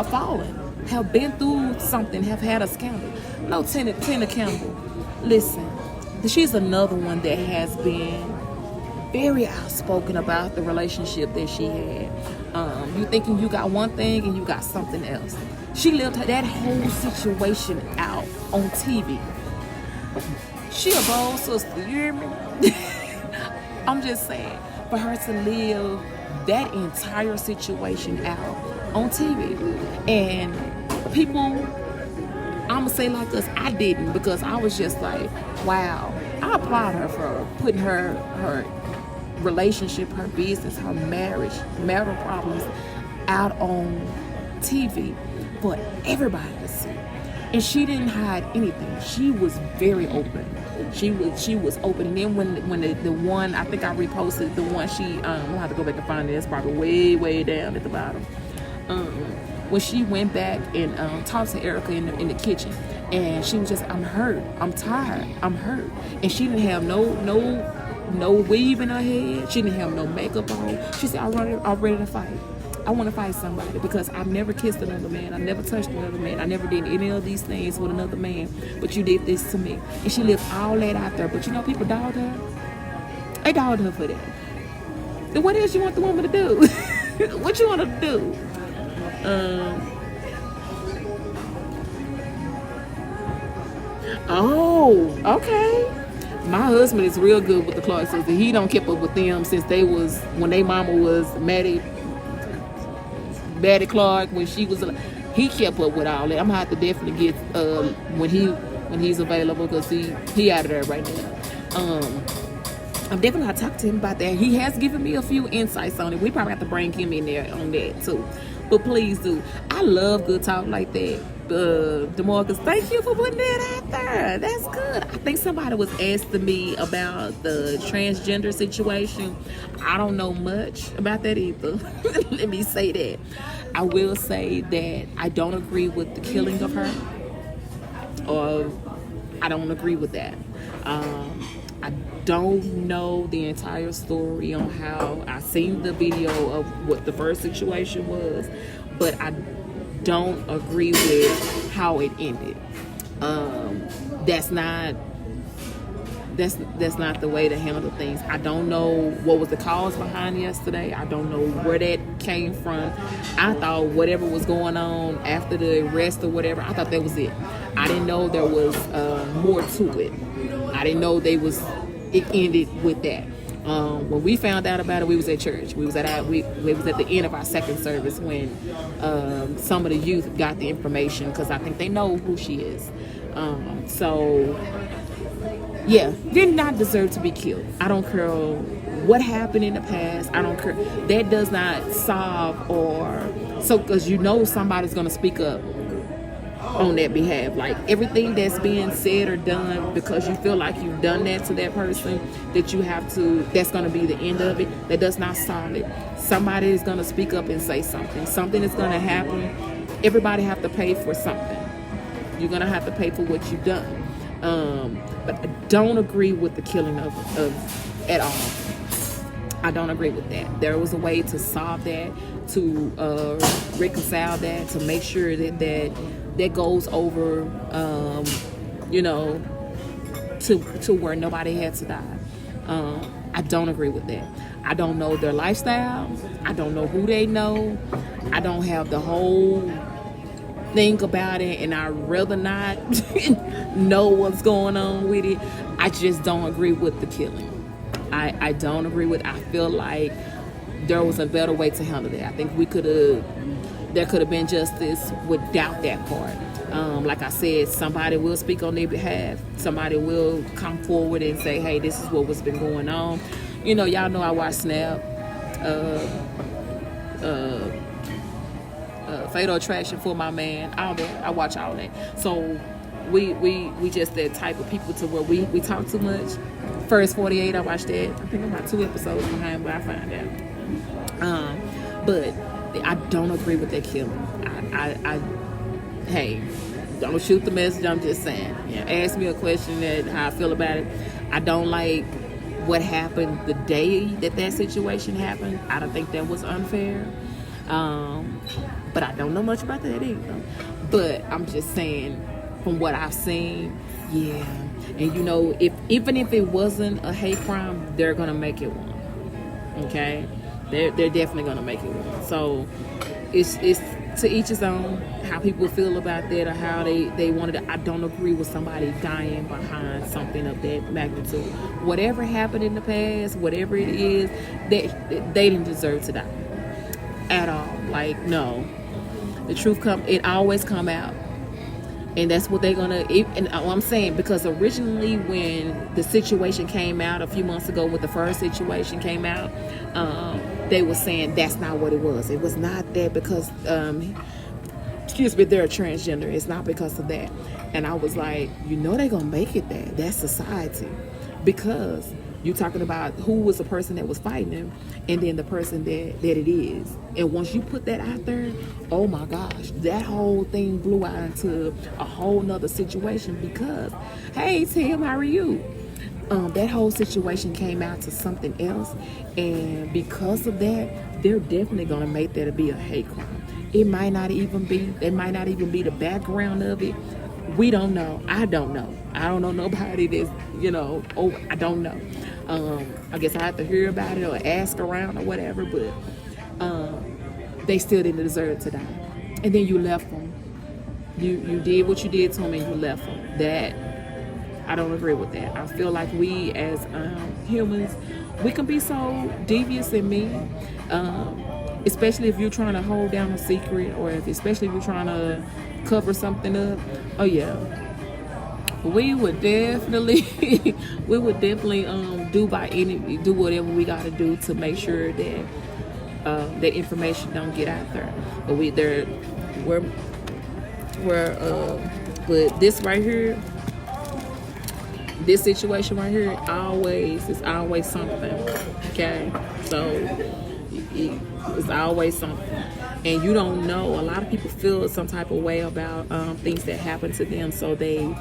Speaker 1: fallen, have been through something, have had a scandal. No, Tina Campbell, listen, she's another one that has been very outspoken about the relationship that she had. You thinking you got one thing and you got something else. She lived that whole situation out on TV. She a bold sister, you hear me? I'm just saying, for her to live that entire situation out on TV. And people, I'm gonna say like us, I didn't, because I was just like, wow. I applaud her for putting her relationship, her business, her marriage, marital problems out on TV for everybody to see. And she didn't hide anything. She was very open. She was open. And then when the one, I think I reposted the one, we'll have to go back and find it. It's probably way down at the bottom. When she went back and talked to Erica in the kitchen, and she was just, I'm hurt, I'm tired, I'm hurt. And she didn't have no no weave in her head. She didn't have no makeup on. She said, I'm ready to fight. I want to fight somebody because I've never kissed another man. I never touched another man. I never did any of these things with another man. But you did this to me. And she lived all that out there. But you know, people dogged her. They dogged her for that. Then what else you want the woman to do? What you want her to do? Oh, okay. My husband is real good with the Clark sisters. He don't keep up with them since they was, when they mama was Maddie Clark, when she was, he kept up with all that. I'm gonna have to definitely get when he's available, because he out of there right now. I'm definitely gonna talk to him about that. He has given me a few insights on it. We probably have to bring him in there on that too. But please do. I love good talk like that. DeMarcus, thank you for putting that out there. That's good. I think somebody was asking me about the transgender situation. I don't know much about that either. Let me say that. I will say that I don't agree with the killing of her. Or I don't agree with that. I don't know the entire story on how I seen the video of what the first situation was, but I don't agree with how it ended. That's not the way to handle things. I don't know what was the cause behind yesterday. I don't know where that came from. I thought whatever was going on after the arrest or whatever, I thought that was it. I didn't know there was more to it. I didn't know it ended with that. When we found out about it, we was at church. We was at the end of our second service when some of the youth got the information, because I think they know who she is. So yeah, did not deserve to be killed. I don't care what happened in the past. I don't care. That does not solve because you know somebody's gonna speak up on that behalf. Like everything that's being said or done because you feel like you've done that to that person, that's going to be the end of it. That does not solve it. Somebody is going to speak up and say something. Something is going to happen. Everybody have to pay for something. You're going to have to pay for what you've done. But I don't agree with the killing of at all. I don't agree with that. There was a way to solve that, to reconcile that, to make sure that goes over, to where nobody had to die. I don't agree with that. I don't know their lifestyle. I don't know who they know. I don't have the whole thing about it, and I'd rather not know what's going on with it. I just don't agree with the killing. I don't agree with it. I feel like there was a better way to handle that. I think there could have been justice without that part. Like I said, somebody will speak on their behalf. Somebody will come forward and say, hey, this is what's been going on. Y'all know I watch Snap, Fatal Attraction, For My Man, all that. I watch all that. So we just that type of people to where we talk too much. First 48, I watched that. I think I'm about 2 episodes behind, but I find out. But I don't agree with that killing. Hey, don't shoot the message. I'm just saying. Ask me a question how I feel about it. I don't like what happened the day that situation happened. I don't think that was unfair. But I don't know much about that either. But I'm just saying, from what I've seen, yeah. And even if it wasn't a hate crime, they're gonna make it one. Okay, they're definitely gonna make it one. So it's to each his own. How people feel about that or how they wanted to. I don't agree with somebody dying behind something of that magnitude. Whatever happened in the past, whatever it is, they didn't deserve to die at all. Like, no, the truth it always come out. And that's what they're gonna. And I'm saying, because originally when the situation came out a few months ago, when the first situation came out, they were saying that's not what it was. It was not that because, they're a transgender. It's not because of that. And I was like, they're gonna make it that. That's society, because you're talking about who was the person that was fighting him, and then the person that it is. And once you put that out there, oh my gosh, that whole thing blew out into a whole nother situation. Because, hey Tim, how are you? that whole situation came out to something else, and because of that, they're definitely gonna make that be a hate crime. It might not even be. It might not even be the background of it. We don't know. I don't know. I don't know nobody that's, oh, I don't know. I guess I have to hear about it or ask around or whatever, but they still didn't deserve to die. And then you left them. You did what you did to them and you left them. That, I don't agree with that. I feel like we as humans, we can be so devious and mean, especially if you're trying to hold down a secret, or especially if you're trying to cover something up. Oh yeah, we would definitely do whatever we got to do to make sure that that information don't get out there. But but this right here, this situation right here, it's always something. Okay, so it's always something, and you don't know. A lot of people feel some type of way about things that happen to them, so they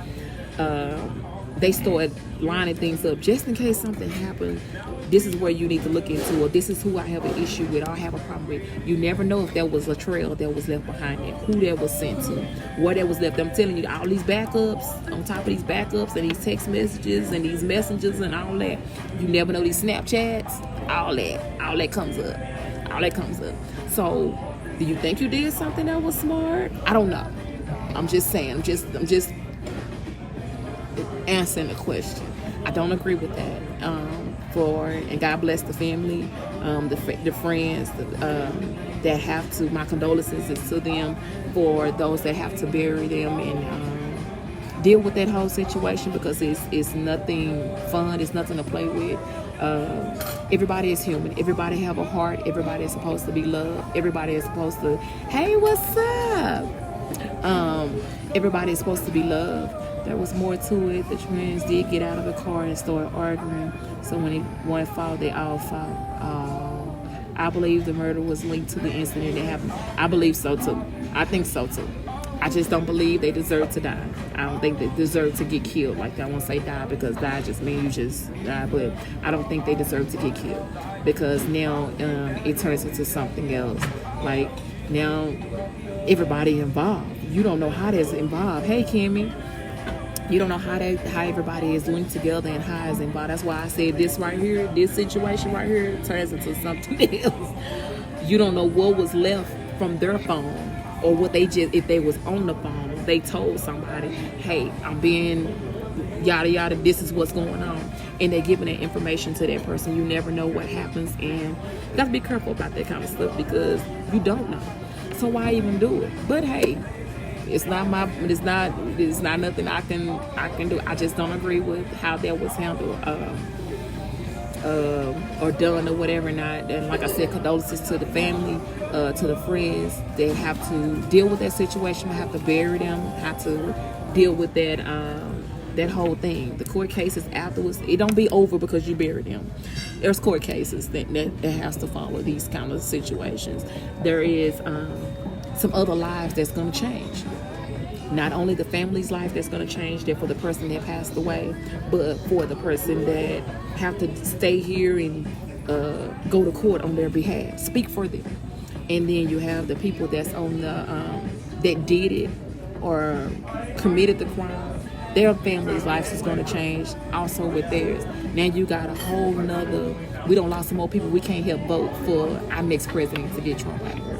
Speaker 1: start lining things up just in case something happens. This is where you need to look into, or this is who I have an issue with, or I have a problem with. You never know if there was a trail that was left behind it, who that was sent to, where that was left. I'm telling you, all these backups, on top of these backups and these text messages and these messengers and all that, you never know, these Snapchats, all that comes up. All that comes up. So, do you think you did something that was smart? I don't know. I'm just saying. I'm just answering the question. I don't agree with that. And God bless the family, the friends that have to. My condolences is to them for those that have to bury them and deal with that whole situation, because it's nothing fun. It's nothing to play with. Everybody is human. Everybody have a heart. Everybody is supposed to be loved. Everybody is supposed to, hey, what's up? Everybody is supposed to be loved. There was more to it. The twins did get out of the car and start arguing. So when one fought, they all fought. I believe the murder was linked to the incident that happened. I believe so too. I think so too. I just don't believe they deserve to die. I don't think they deserve to get killed. Like, I won't say die, because die just means you just die, but I don't think they deserve to get killed, because now it turns into something else. Like, now everybody involved. You don't know how that's involved. Hey, Kimmy. You don't know how everybody is linked together and how it's involved. That's why I said this right here, this situation right here turns into something else. You don't know what was left from their phone, or what if they was on the phone, they told somebody, hey, I'm being yada yada, this is what's going on, and they're giving that information to that person. You never know what happens, and you got to be careful about that kind of stuff, because you don't know. So why even do it? But hey, it's not nothing I can do. I just don't agree with how that was handled or done or whatever. Not, and like I said, condolences to the family, to the friends. They have to deal with that situation. Have to bury them. Have to deal with that whole thing. The court cases afterwards, it don't be over because you bury them. There's court cases that has to follow these kind of situations. There is some other lives that's going to change. Not only the family's life that's going to change there for the person that passed away, but for the person that have to stay here and go to court on their behalf, speak for them. And then you have the people that's on the that did it or committed the crime. Their family's life is going to change also with theirs. Now you got a whole nother, we don't lost some more people. We can't help vote for our next president to get Trump out here,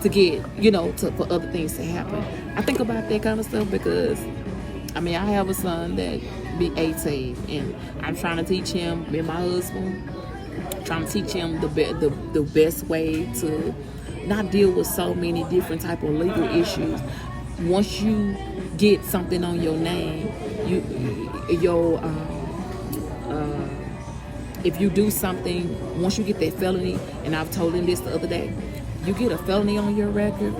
Speaker 1: to get, for other things to happen. I think about that kind of stuff because, I have a son that be 18, and I'm trying to teach him, me and my husband, trying to teach him the best way to not deal with so many different type of legal issues. Once you get something on your name, if you do something, once you get that felony, and I've told him this the other day, you get a felony on your record,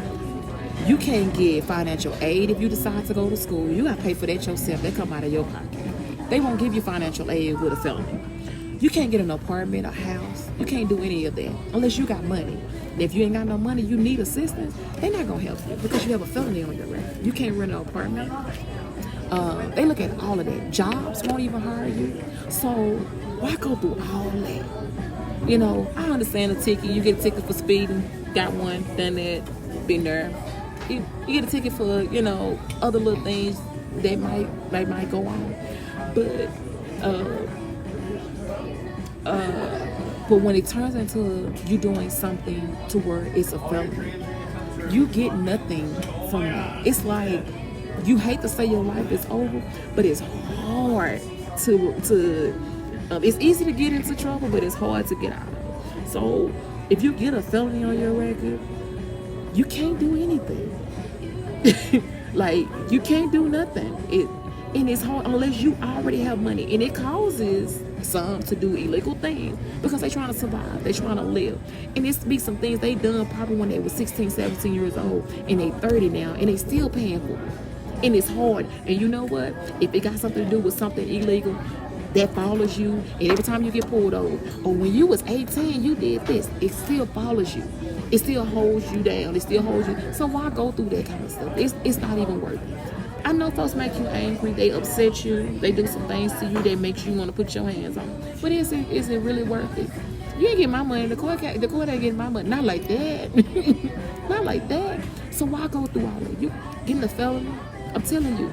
Speaker 1: you can't get financial aid if you decide to go to school. You got to pay for that yourself. They come out of your pocket. They won't give you financial aid with a felony. You can't get an apartment, a house. You can't do any of that unless you got money. And if you ain't got no money, you need assistance, they're not going to help you because you have a felony on your record. You can't rent an apartment. They look at all of that. Jobs won't even hire you. So why go through all that? You know, I understand a ticket. You get a ticket for speeding. Got one, done that, been there. You get a ticket for, you know, other little things that might go on. But when it turns into you doing something to where it's a felony, you get nothing from it. It's like, you hate to say your life is over, but it's hard to it's easy to get into trouble, but it's hard to get out of it. So if you get a felony on your record, you can't do anything. Like, you can't do nothing. And it's hard unless you already have money. And it causes some to do illegal things because they're trying to survive. They're trying to live. And it's be some things they done probably when they were 16, 17 years old, and they 30 now, and they still paying for it. And it's hard. And you know what? If it got something to do with something illegal that follows you, and every time you get pulled over, or when you was 18, you did this, it still follows you. It still holds you down. It still holds you. So why go through that kind of stuff? It's not even worth it. I know folks make you angry. They upset you. They do some things to you that makes you want to put your hands on them. But is it really worth it? You ain't get my money. The court ain't getting my money. Not like that. Not like that. So why go through all that? You getting a felony? I'm telling you,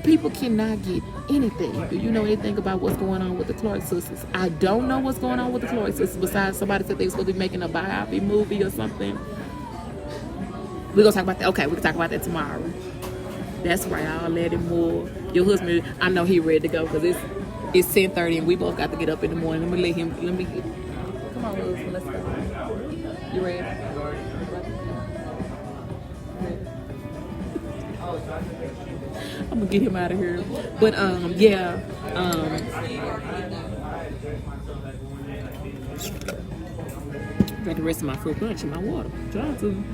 Speaker 1: people cannot get anything. Do you know anything about what's going on with the Clark sisters? I don't know what's going on with the Clark sisters besides somebody said they were supposed to be making a biopic movie or something. We're going to talk about that. Okay, we can talk about that tomorrow. That's right, I'll let him more. Your husband, I know he ready to go because it's 10:30 and we both got to get up in the morning. Come on, husband, let's go. You ready? I'm gonna get him out of here. But drink the rest of my fruit punch and my water. Trying to.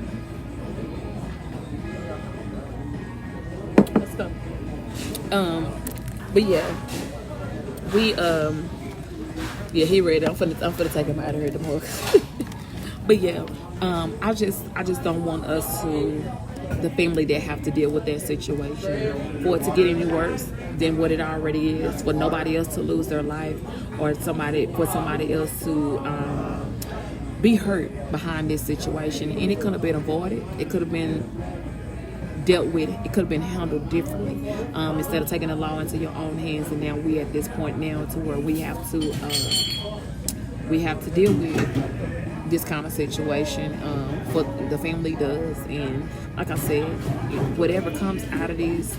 Speaker 1: Let's go. But yeah, he ready. I'm finna take him out of here tomorrow. But yeah, I just don't want us to, the family that have to deal with that situation, for it to get any worse than what it already is, for nobody else to lose their life, or for somebody else to be hurt behind this situation. And it could have been avoided. It could have been dealt with. It could have been handled differently, instead of taking the law into your own hands. And now we at this point now to where we have to deal with this kind of situation. For the family does, and like I said, whatever comes out of this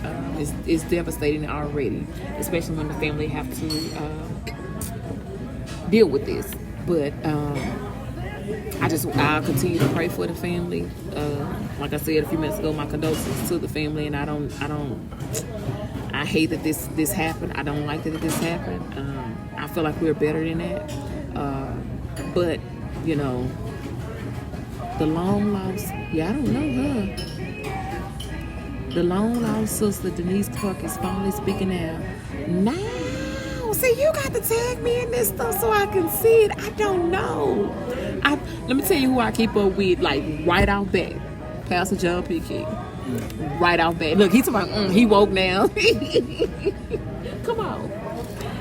Speaker 1: is devastating already, especially when the family have to deal with this. But I'll continue to pray for the family. Like I said a few minutes ago, my condolences to the family, and I hate that this happened. I don't like that this happened. I feel like we're better than that. But you know, the long lost, I don't know her. The long lost sister Denise Clark is finally speaking out. Now, see, you got to tag me in this stuff so I can see it. I don't know. Let me tell you who I keep up with, like right out back. Pastor John P. King. Right out back. Look, he's about he woke now. Come on.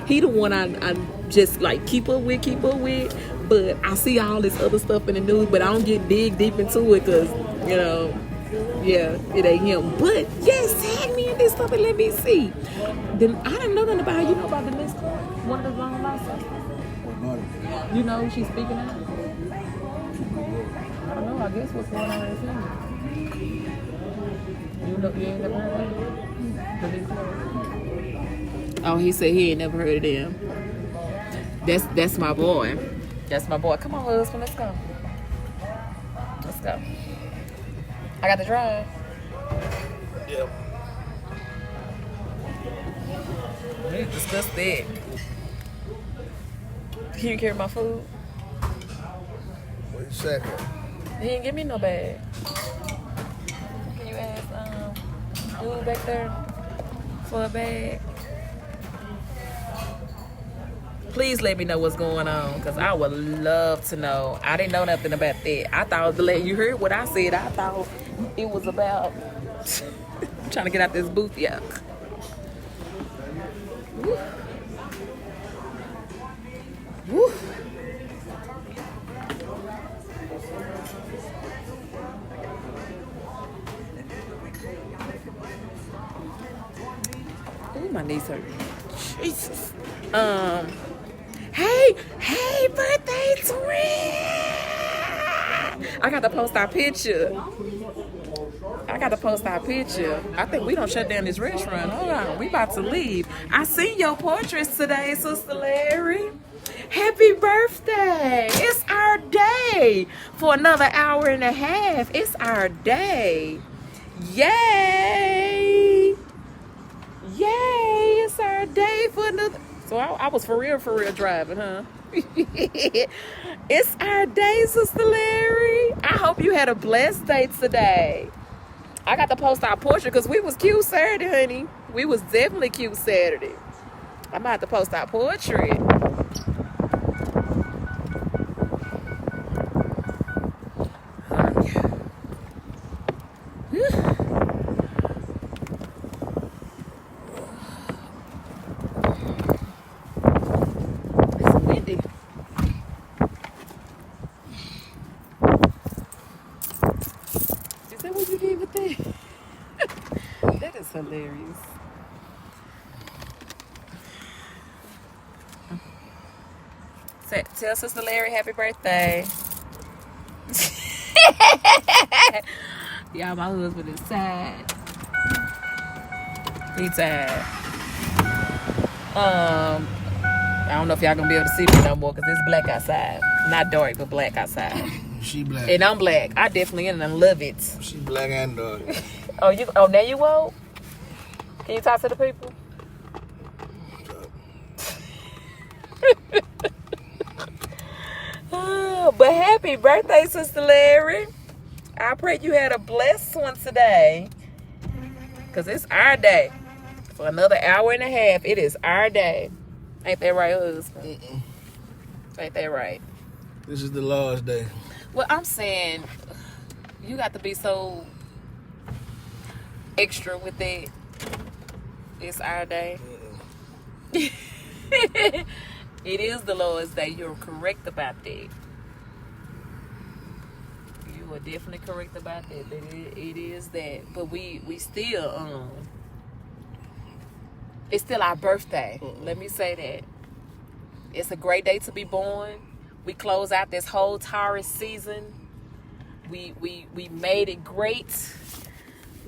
Speaker 1: He the one I just like keep up with. But I see all this other stuff in the news, but I don't dig deep into it because, you know, yeah, it ain't him. But yes, tag me in this stuff and let me see. Then I didn't know nothing about her. You know about Denise Clark, one of the long lost sisters? You know she's speaking out? I don't know. I guess what's going on is him. You ain't never heard of him? Denise Clark. Oh, he said he ain't never heard of them. That's my boy. That's my boy. Come on, husband. Let's go. Let's go. I got the drive. Yep. We need to discuss that. Can you carry my food?
Speaker 2: Wait a second.
Speaker 1: He didn't give me no bag. Can you ask dude back there for a bag? Please let me know what's going on, because I would love to know. I didn't know nothing about that. I thought, you heard what I said. I thought it was about I'm trying to get out this booth. Yeah. Woo. Woo. Ooh, my knees hurt. Jesus. Hey, birthday twin! I got to post our picture. I think we don't shut down this restaurant. Hold on, we about to leave. I seen your portraits today, Sister Larry. Happy birthday! It's our day for another hour and a half. It's our day. Yay! Yay! It's our day for another. So I was for real driving, huh? It's our day, Sister Larry. I hope you had a blessed day today. I got to post our portrait because we was cute Saturday, honey. We was definitely cute Saturday. I'm about to post our portrait. It's windy. Is that what you did with that? That is hilarious. Tell Sister Larry happy birthday. Y'all, my husband is sad. He sad. I don't know if y'all gonna be able to see me no more because it's black outside. Not dark, but black outside.
Speaker 2: She black.
Speaker 1: And I'm black. I definitely am and love it.
Speaker 2: She black and dark.
Speaker 1: Oh, now you woke? Can you talk to the people? But happy birthday, Sister Larry. I pray you had a blessed one today. Because it's our day. For another hour and a half, it is our day. Ain't that right, husband? Ain't that right?
Speaker 2: This is the Lord's day.
Speaker 1: Well, I'm saying, you got to be so extra with it. It's our day. It is the Lord's day. You're correct about that. You are definitely correct about that. It is that. But we still, it's still our birthday. Let me say that. It's a great day to be born. We close out this whole Taurus season. We made it great.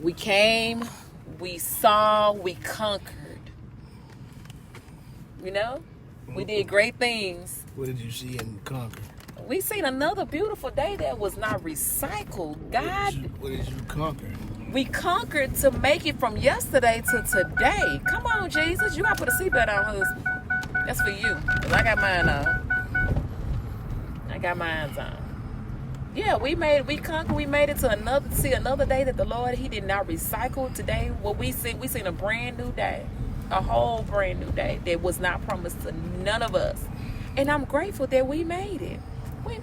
Speaker 1: We came, we saw, we conquered. You know? We did great things.
Speaker 2: What did you see and conquer?
Speaker 1: We seen another beautiful day that was not recycled. God.
Speaker 2: What did you conquer?
Speaker 1: We conquered to make it from yesterday to today. Come on, Jesus. You got to put a seatbelt on, husband. That's for you. Because I got mine on. Yeah, we conquered. We made it to another day that the Lord, He did not recycle today. What we seen a brand new day. A whole brand new day that was not promised to none of us. And I'm grateful that we made it. We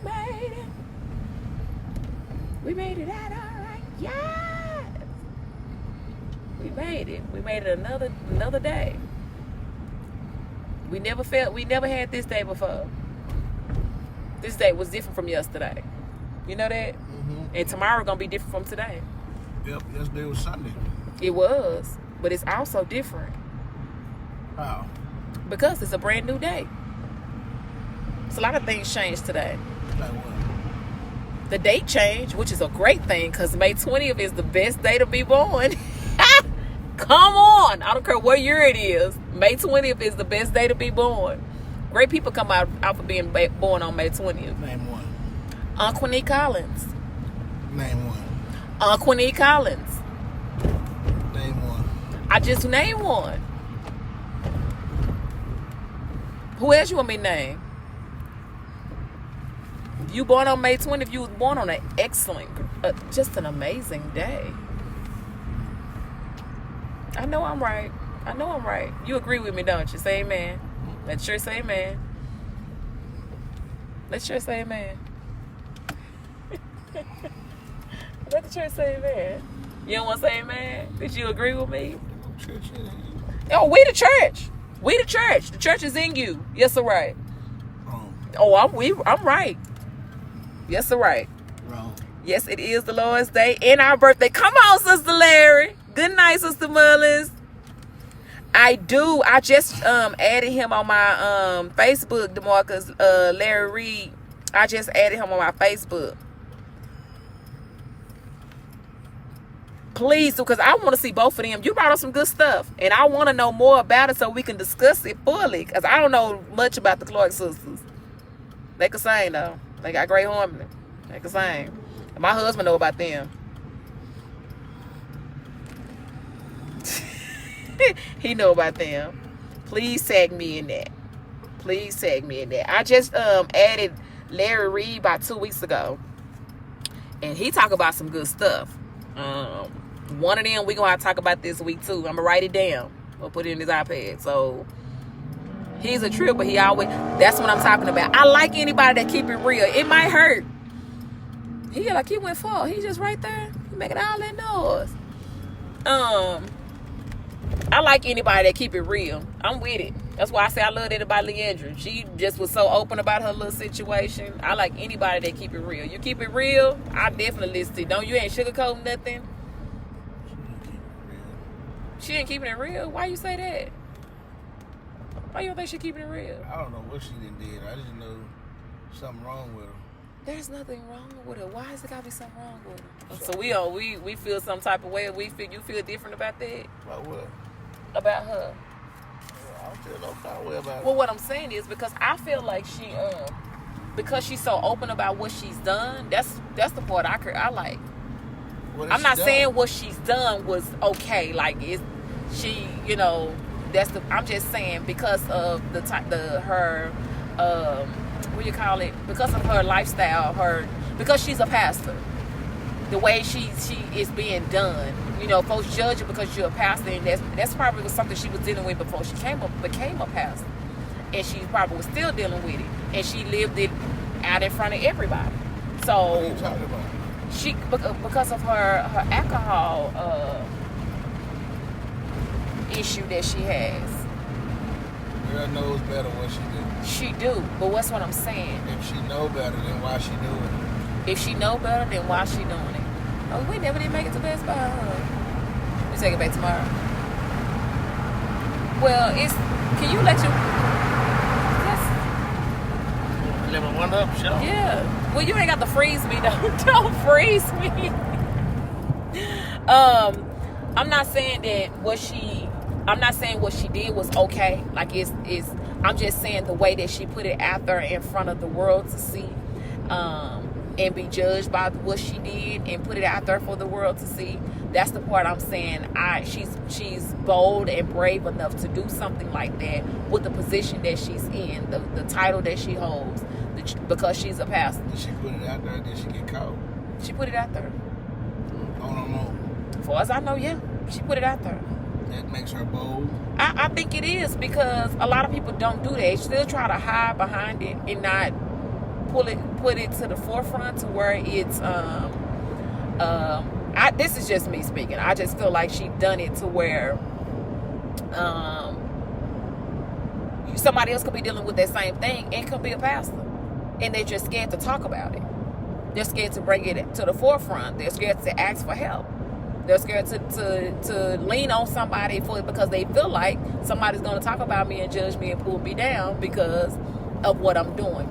Speaker 1: made it out all right. Yes. We made it. We made it another day. We never had this day before. This day was different from yesterday. You know that? Mm-hmm. And tomorrow gonna be different from today.
Speaker 2: Yep, yesterday was Sunday.
Speaker 1: It was, but it's also different.
Speaker 2: How?
Speaker 1: Because it's a brand new day. So a lot of things changed today.
Speaker 2: Like what?
Speaker 1: The date changed, which is a great thing because May 20th is the best day to be born. Come on. I don't care what year it is. May 20th is the best day to be born. Great people come out for being born on May 20th.
Speaker 2: Name one.
Speaker 1: Aunqunic Collins.
Speaker 2: Name one.
Speaker 1: Aunqunic Collins.
Speaker 2: Name one.
Speaker 1: I just named one. Who else you want me to name? You born on May 20th. You was born on an excellent, just an amazing day. I know I'm right. You agree with me, don't you? Say amen. Let's sure say amen. Let's sure say amen. Let's sure say amen. You don't want to say amen? Did you agree with me?
Speaker 2: Church.
Speaker 1: Oh, we the church. We the church. The church is in you. Yes, sir, right.
Speaker 2: Wrong.
Speaker 1: Oh, I'm right. Yes, sir, right.
Speaker 2: Wrong.
Speaker 1: Yes, it is the Lord's Day and our birthday. Come on, Sister Larry. Good night, Sister Mullins. I do. I just added him on my Facebook, DeMarcus, Larry Reed. I just added him on my Facebook. Please do, because I want to see both of them. You brought up some good stuff, and I want to know more about it so we can discuss it fully, because I don't know much about the Clark sisters. They can sing, though. They got great harmony. They can sing. And my husband know about them. He know about them. Please tag me in that. Please tag me in that. I just added Larry Reed about 2 weeks ago, and he talk about some good stuff. One of them we gonna have to talk about this week too. I'm gonna write it down or put it in his iPad. So he's a trip, but he always, that's what I'm talking about. I like anybody that keep it real. It might hurt. He like he went far. He just right there. He making all that noise. I like anybody that keep it real. I'm with it. That's why I say I love that about Leandra. She just was so open about her little situation. I like anybody that keep it real. You keep it real, I definitely listen. Don't you ain't sugarcoating nothing. She ain't keeping it real. Why you say that? Why you don't think she keeping it real?
Speaker 2: I don't know what she did. I just know something wrong with her.
Speaker 1: There's nothing wrong with her. Why is it gotta be something wrong with her? So we feel some type of way. You feel different about that?
Speaker 2: About what?
Speaker 1: About her.
Speaker 2: I don't feel no kind of way about it.
Speaker 1: Well, what I'm saying is because I feel like she because she's so open about what she's done. That's the part I like. I'm not saying what she's done was okay. Like she, you know, I'm just saying because of her what do you call it? Because of her lifestyle, because she's a pastor. The way she is being done, you know, folks judge her because you're a pastor, and that's probably something she was dealing with before she became a pastor, and she probably was still dealing with it, and she lived it out in front of everybody. So
Speaker 2: what are you talking about?
Speaker 1: She because of her alcohol issue that she has.
Speaker 2: Girl knows better what she do.
Speaker 1: She do, but what's what I'm saying?
Speaker 2: If she know better, then why she do it?
Speaker 1: If she know better, then why she doing it? Oh, we never did make it to Best Buy, huh? We take it back tomorrow. Well, can you let your...
Speaker 2: Living one up, show.
Speaker 1: Yeah. Well, you ain't got to freeze me, though. Don't freeze me. I'm not saying what she did was okay. Like, I'm just saying the way that she put it out there in front of the world to see. And be judged by what she did and put it out there for the world to see. That's the part I'm saying. She's bold and brave enough to do something like that with the position that she's in, the title that she holds, because she's a pastor.
Speaker 2: Did she put it out there? Did she get caught?
Speaker 1: She put it out there.
Speaker 2: I don't know.
Speaker 1: As far as I know, yeah, she put it out there.
Speaker 2: That makes her bold.
Speaker 1: I think it is, because a lot of people don't do that. They still try to hide behind it and not put it to the forefront to where it's this is just me speaking. I just feel like she done it to where somebody else could be dealing with that same thing and could be a pastor, and they're just scared to talk about it. They're scared to bring it to the forefront. They're scared to ask for help. They're scared to lean on somebody for it because they feel like somebody's going to talk about me and judge me and pull me down because of what I'm doing.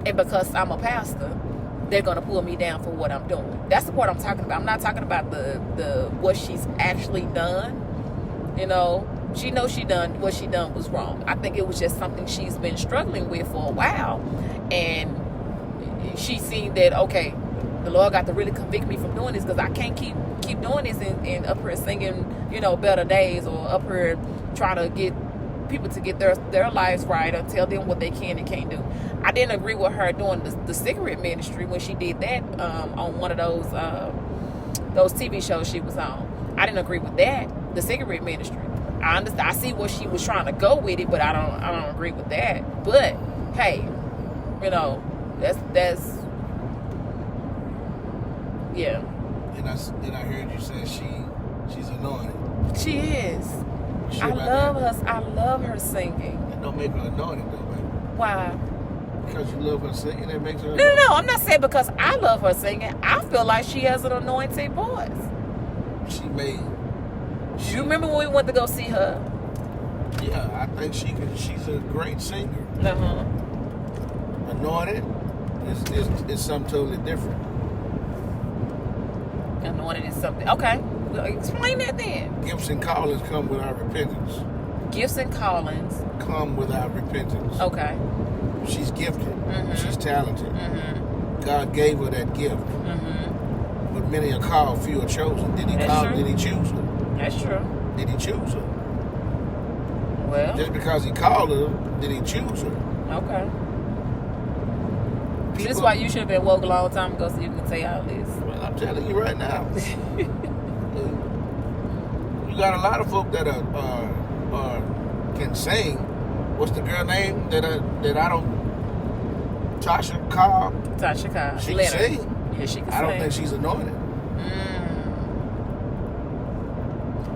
Speaker 1: And because I'm a pastor, they're going to pull me down for what I'm doing. That's the part I'm talking about. I'm not talking about the what she's actually done. You know, she knows what she done was wrong. I think it was just something she's been struggling with for a while. And she seen that, okay, the Lord got to really convict me from doing this, because I can't keep doing this and up here singing, you know, better days, or up here trying to get people to get their lives right or tell them what they can and can't do. I didn't agree with her doing the cigarette ministry when she did that on one of those TV shows she was on. I didn't agree with that, the cigarette ministry. I understand. I see where she was trying to go with it, but I don't agree with that. But hey, you know, that's yeah.
Speaker 2: And I heard you say she's anointed.
Speaker 1: She is. I love her singing.
Speaker 2: That don't make her anointed though, man.
Speaker 1: Why?
Speaker 2: Because you love her singing, that makes her
Speaker 1: No. I'm not saying because I love her singing. I feel like she has an anointed voice.
Speaker 2: She may.
Speaker 1: You remember when we went to go see her?
Speaker 2: Yeah, I think she's a great singer. Anointed is something totally different.
Speaker 1: Anointed is something. Okay. Well, explain that then.
Speaker 2: Gifts and callings come without repentance.
Speaker 1: Gifts and callings
Speaker 2: Come without repentance.
Speaker 1: Okay.
Speaker 2: She's gifted.
Speaker 1: Mm-hmm.
Speaker 2: She's talented.
Speaker 1: Mm-hmm.
Speaker 2: God gave her that gift.
Speaker 1: Mm-hmm.
Speaker 2: But many are called, few are chosen. Did he
Speaker 1: That's
Speaker 2: call?
Speaker 1: true.
Speaker 2: Did he choose her?
Speaker 1: That's true.
Speaker 2: Did he choose her?
Speaker 1: Well,
Speaker 2: Just because he called her, did he choose her?
Speaker 1: okay. This is why you should have been woke a long time ago so you can say all this.
Speaker 2: Well, I'm telling you right now. You got a lot of folk that can sing. What's the girl name that I don't? Tasha Cobb.
Speaker 1: Tasha Cobb.
Speaker 2: She can sing.
Speaker 1: Yeah, she can
Speaker 2: I
Speaker 1: sing.
Speaker 2: don't think she's anointed.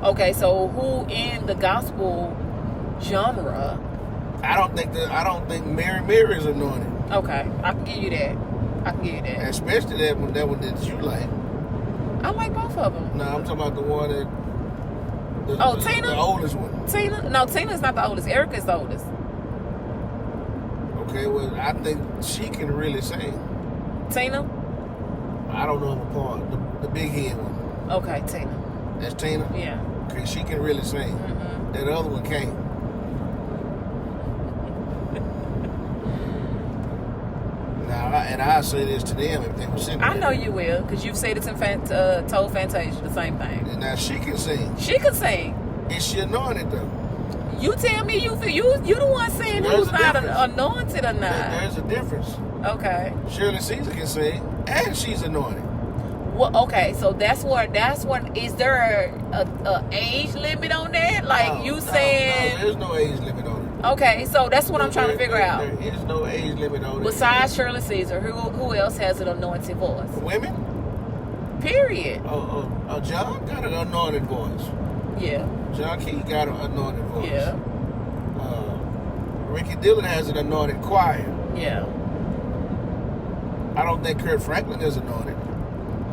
Speaker 1: Okay, so who in the gospel genre?
Speaker 2: I don't think Mary is anointed.
Speaker 1: Okay, I can give you that.
Speaker 2: Especially that one that you like.
Speaker 1: I like both of them.
Speaker 2: No, I'm talking about the one that.
Speaker 1: Tina?
Speaker 2: The oldest one.
Speaker 1: Tina? No, Tina's not the oldest. Erica's the oldest.
Speaker 2: Okay, well, I think she can really sing.
Speaker 1: Tina?
Speaker 2: I don't know her part. The big head one.
Speaker 1: Okay, Tina.
Speaker 2: That's Tina?
Speaker 1: Yeah.
Speaker 2: Okay, she can really sing.
Speaker 1: Mm-hmm.
Speaker 2: That other one can't. And I say this to them if they were singing.
Speaker 1: I know you will, because you've said it to told Fantasia the same thing.
Speaker 2: And now she can sing.
Speaker 1: She can sing.
Speaker 2: Is she anointed though?
Speaker 1: You tell me you the one saying who's not anointed or not.
Speaker 2: There's a difference.
Speaker 1: Okay.
Speaker 2: Shirley Caesar can sing, and she's anointed.
Speaker 1: Well, okay, so that's what. Is there a age limit on that? Like
Speaker 2: No,
Speaker 1: saying?
Speaker 2: No, there's no age limit on it.
Speaker 1: Okay, so that's what I'm trying to figure out.
Speaker 2: There is no age limit on it.
Speaker 1: Besides Shirley Caesar, who else has an anointed voice?
Speaker 2: Women?
Speaker 1: Period.
Speaker 2: John got an anointed voice.
Speaker 1: Yeah.
Speaker 2: John Key got an anointed voice.
Speaker 1: Yeah.
Speaker 2: Ricky Dillon has an anointed choir.
Speaker 1: Yeah.
Speaker 2: I don't think Kurt Franklin is anointed.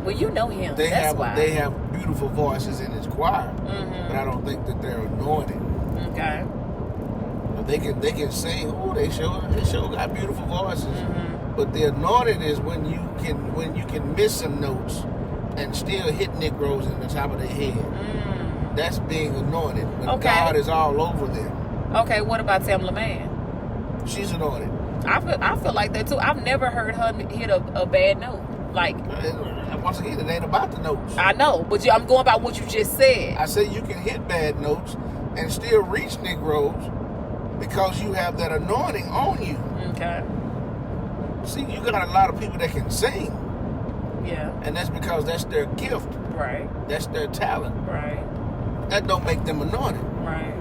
Speaker 1: Well, you know him.
Speaker 2: They
Speaker 1: That's why.
Speaker 2: They have beautiful voices in his choir,
Speaker 1: Mm-hmm.
Speaker 2: but I don't think that they're anointed.
Speaker 1: Okay.
Speaker 2: But they can sing. Oh, they sure got beautiful voices.
Speaker 1: Mm-hmm.
Speaker 2: But the anointed is when you can miss some notes and still hit Negroes in the top of their head.
Speaker 1: Mm.
Speaker 2: That's being anointed. When
Speaker 1: Okay.
Speaker 2: God is all over them.
Speaker 1: Okay, what about Tamla Mann?
Speaker 2: She's anointed.
Speaker 1: I feel like that too. I've never heard her hit a bad note. Like,
Speaker 2: And once again, it ain't about the notes.
Speaker 1: I know, but I'm going by what you just said.
Speaker 2: I say you can hit bad notes and still reach Negroes because you have that anointing on you.
Speaker 1: Okay.
Speaker 2: See, you got a lot of people that can sing,
Speaker 1: Yeah.
Speaker 2: and that's because that's their gift.
Speaker 1: Right.
Speaker 2: That's their talent.
Speaker 1: Right.
Speaker 2: That don't make them anointed.
Speaker 1: Right.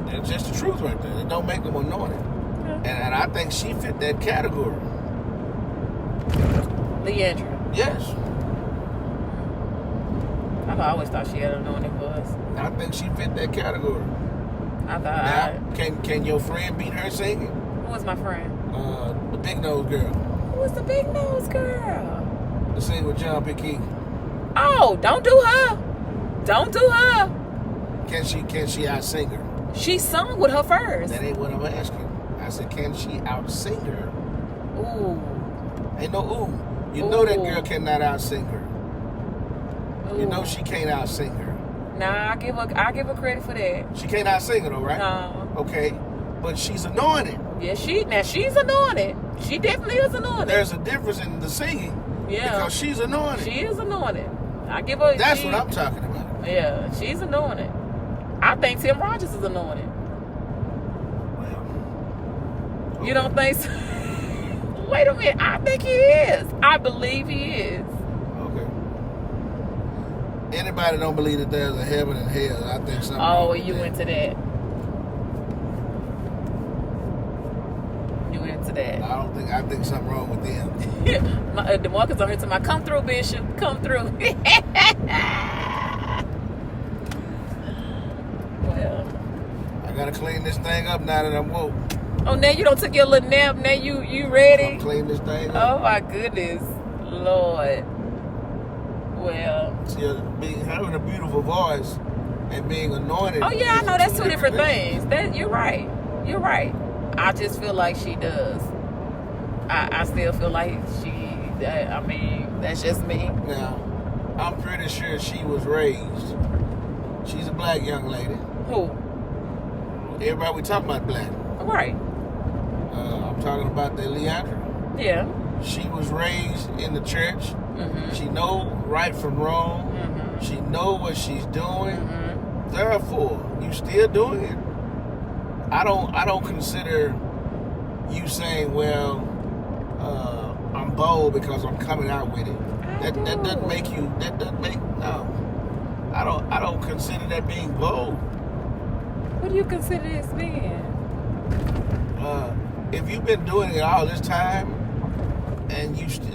Speaker 2: It's just the truth right there. It don't make them anointed.
Speaker 1: Okay.
Speaker 2: And I think she fit that category.
Speaker 1: Leandra.
Speaker 2: Yes.
Speaker 1: I've always thought she had an anointed voice.
Speaker 2: I think she fit that category.
Speaker 1: I thought.
Speaker 2: Now, can your friend beat her singing?
Speaker 1: Who was my friend?
Speaker 2: The big nose girl.
Speaker 1: Who was the big nose girl?
Speaker 2: To sing with John P. Key.
Speaker 1: Oh, don't do her. Don't do her.
Speaker 2: Can she out sing her?
Speaker 1: She sung with her first.
Speaker 2: That ain't what I'm asking. I said, can she out sing her?
Speaker 1: Ooh.
Speaker 2: Ain't no ooh. You know that
Speaker 1: Ooh.
Speaker 2: girl cannot out sing her.
Speaker 1: Ooh.
Speaker 2: You know she can't out sing her.
Speaker 1: Nah, I give her credit for that.
Speaker 2: She can't out sing her though, right?
Speaker 1: No.
Speaker 2: Okay. But she's anointed.
Speaker 1: Yeah, she's anointed. She definitely is anointed.
Speaker 2: There's a difference in the singing.
Speaker 1: Yeah.
Speaker 2: Because she's anointed.
Speaker 1: She is anointed. I give her.
Speaker 2: That's what I'm talking about.
Speaker 1: Yeah, she's anointed. I think Tim Rogers is anointed.
Speaker 2: Well,
Speaker 1: You don't think so? Wait a minute. I think he is. I believe he is.
Speaker 2: Okay. Anybody don't believe that there's a heaven and hell, I think something.
Speaker 1: Oh, you into that. You into that.
Speaker 2: I think something wrong with them.
Speaker 1: DeMarcus on here to my come through, Bishop. Come through.
Speaker 2: gotta clean this thing up now that I'm woke.
Speaker 1: Oh, now you don't took your little nap. Now you ready?
Speaker 2: I'm clean this thing up.
Speaker 1: Oh my goodness, Lord. Well,
Speaker 2: See, having a beautiful voice and being anointed.
Speaker 1: oh yeah, I know that's two different things. That you're right. You're right. I just feel like she does. I still feel like she. I mean, that's just me.
Speaker 2: Now, I'm pretty sure she was raised. She's a black young lady.
Speaker 1: Who?
Speaker 2: Everybody we talking about black.
Speaker 1: Right.
Speaker 2: I'm talking about the Leandra.
Speaker 1: Yeah.
Speaker 2: She was raised in the church.
Speaker 1: Mm-hmm.
Speaker 2: She know right from wrong.
Speaker 1: Mm-hmm.
Speaker 2: She know what she's doing.
Speaker 1: Mm-hmm.
Speaker 2: Therefore, you still doing it. I don't consider you saying, well, I'm bold because I'm coming out with it. That doesn't make you. That doesn't make no. I don't consider that being bold.
Speaker 1: What do you consider this being?
Speaker 2: If you've been doing it all this time, and you still,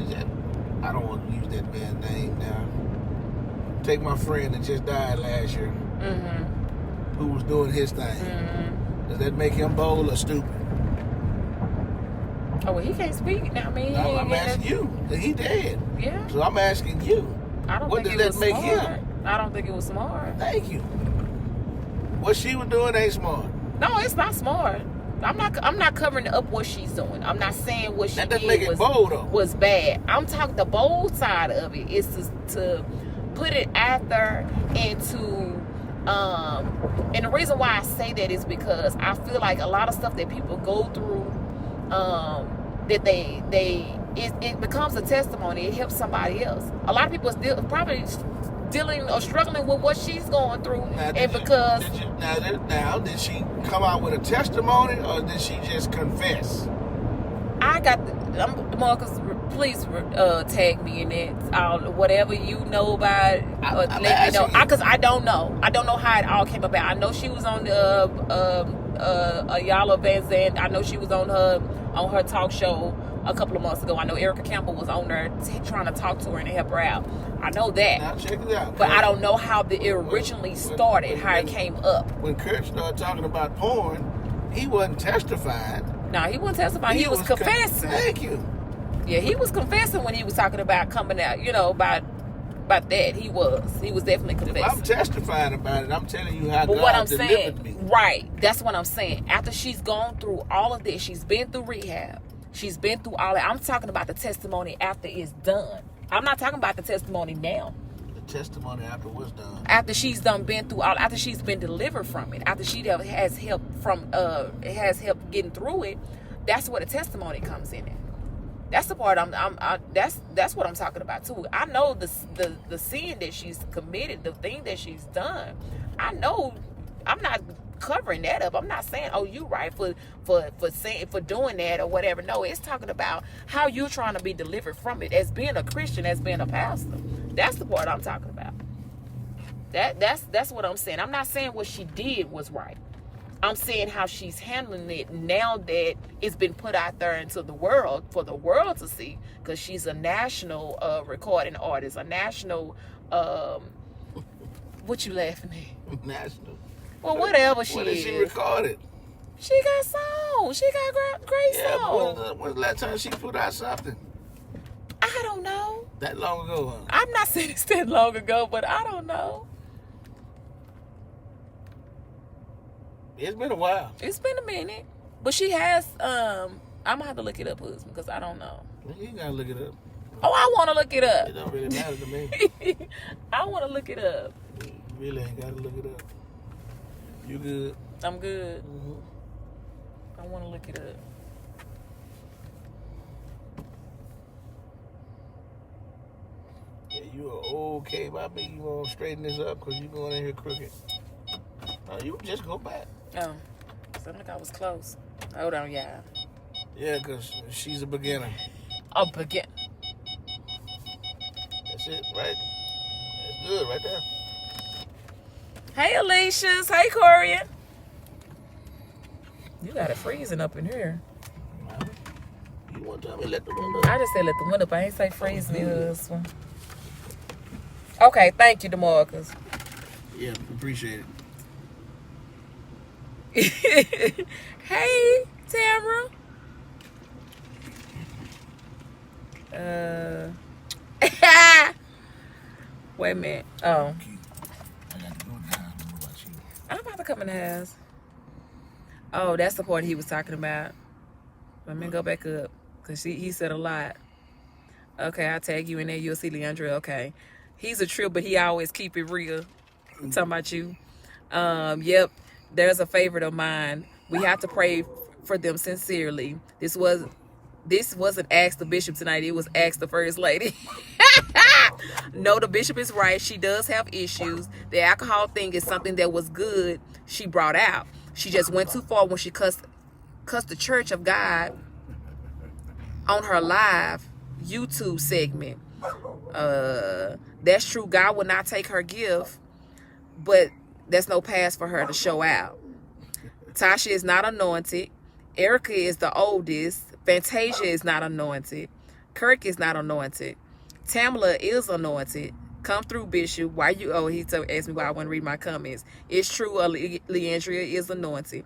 Speaker 2: I don't want to use that man's name now. Take my friend that just died last year,
Speaker 1: Mm-hmm.
Speaker 2: who was doing his thing.
Speaker 1: Mm-hmm.
Speaker 2: Does that make him bold or stupid?
Speaker 1: Oh, well, he can't speak now. I mean,
Speaker 2: No, I'm asking you. He dead.
Speaker 1: Yeah.
Speaker 2: So I'm asking you.
Speaker 1: I don't
Speaker 2: What
Speaker 1: think
Speaker 2: does
Speaker 1: it
Speaker 2: that
Speaker 1: was
Speaker 2: make
Speaker 1: smart.
Speaker 2: him?
Speaker 1: I don't think it was smart.
Speaker 2: Thank you. What she was doing ain't smart.
Speaker 1: No, it's not smart. I'm not covering up what she's doing. I'm not saying what she
Speaker 2: That doesn't
Speaker 1: did
Speaker 2: make it bold, though.
Speaker 1: was bad. I'm talking the bold side of it is to put it out there and to and the reason why I say that is because I feel like a lot of stuff that people go through that it becomes a testimony. It helps somebody else. A lot of people still probably dealing or struggling with what she's going through,
Speaker 2: Now, did she come out with a testimony or did she just confess?
Speaker 1: I got Marcus, please tag me in it. Whatever you know about, let me know. Because I don't know. I don't know how it all came about. I know she was on Ayala Van Zandt. I know she was on her talk show a couple of months ago. I know Erica Campbell was on there trying to talk to her and help her out. I know that.
Speaker 2: Now check it out.
Speaker 1: But I don't know how it originally started, how it came up.
Speaker 2: When Kurt started talking about porn, he wasn't testifying.
Speaker 1: No, he wasn't testifying. He was confessing.
Speaker 2: Thank you.
Speaker 1: Yeah, he was confessing when he was talking about coming out, about that. He was definitely confessing.
Speaker 2: If I'm testifying about it, I'm telling you how
Speaker 1: but
Speaker 2: God
Speaker 1: what I'm
Speaker 2: delivered
Speaker 1: saying,
Speaker 2: me.
Speaker 1: right, that's what I'm saying. After she's gone through all of this, she's been through rehab. She's been through all that. I'm talking about the testimony after it's done. I'm not talking about the testimony now.
Speaker 2: The testimony after what's done.
Speaker 1: After she's been through all, after she's been delivered from it, after she has help getting through it, that's where the testimony comes in. That's the part that's what I'm talking about too. I know the sin that she's committed, the thing that she's done. I know I'm not covering that up. I'm not saying, oh, you right for doing that or whatever. No, it's talking about how you're trying to be delivered from it as being a Christian, as being a pastor. That's the part I'm talking about. That's what I'm saying. I'm not saying what she did was right. I'm saying how she's handling it now that it's been put out there into the world for the world to see, because she's a national recording artist, a national what you laughing at?
Speaker 2: National.
Speaker 1: Well, whatever she is.
Speaker 2: What did she recorded?
Speaker 1: She got songs. She got great songs.
Speaker 2: When's the last time she put out something?
Speaker 1: I don't know.
Speaker 2: That long ago, huh?
Speaker 1: I'm not saying it's that long ago, but I don't know.
Speaker 2: It's been a while.
Speaker 1: It's been a minute. But she has, I'm going to have to look it up, husband, because I don't know.
Speaker 2: You ain't got to look it up.
Speaker 1: Oh, I want to look it up.
Speaker 2: It don't really matter to me.
Speaker 1: I want to look it up.
Speaker 2: You really ain't got to look it up. You good?
Speaker 1: I'm good.
Speaker 2: Mm-hmm.
Speaker 1: I want to look it up.
Speaker 2: Yeah, you are okay by me. You want to straighten this up because you going in here crooked. No, you just go back.
Speaker 1: Oh, sounded like I was close. Hold on, y'all.
Speaker 2: Yeah, because she's a beginner.
Speaker 1: A beginner.
Speaker 2: That's it, right? That's good right there.
Speaker 1: Hey, Alicia's. Hey, Corian. You got it freezing up in here.
Speaker 2: You want to tell me let the window
Speaker 1: I just said let the window up. I ain't say freeze me, husband. Okay, thank you, DeMarcus.
Speaker 2: Yeah, appreciate it.
Speaker 1: Hey, Tamara. Wait a minute. Oh,
Speaker 2: I got to go now. I don't know about you.
Speaker 1: I'm about to come in the house. Oh, that's the part he was talking about. Let me go back up because he said a lot. Okay, I'll tag you in there. You'll see Leandra. Okay, he's a trip, but he always keep it real. I'm talking about you. Yep. There's a favorite of mine. We have to pray for them sincerely. This wasn't asked the bishop tonight. It was asked the first lady. No, the bishop is right. She does have issues. The alcohol thing is something that was good. She brought out. She just went too far when she cussed the Church of God on her live YouTube segment. That's true. God will not take her gift, but that's no pass for her to show out. Tasha is not anointed. Erica is the oldest. Fantasia is not anointed. Kirk is not anointed. Tamala is anointed. Come through, Bishop. Why you? Oh, he asked me why I want to read my comments. It's true. Leandria is anointed.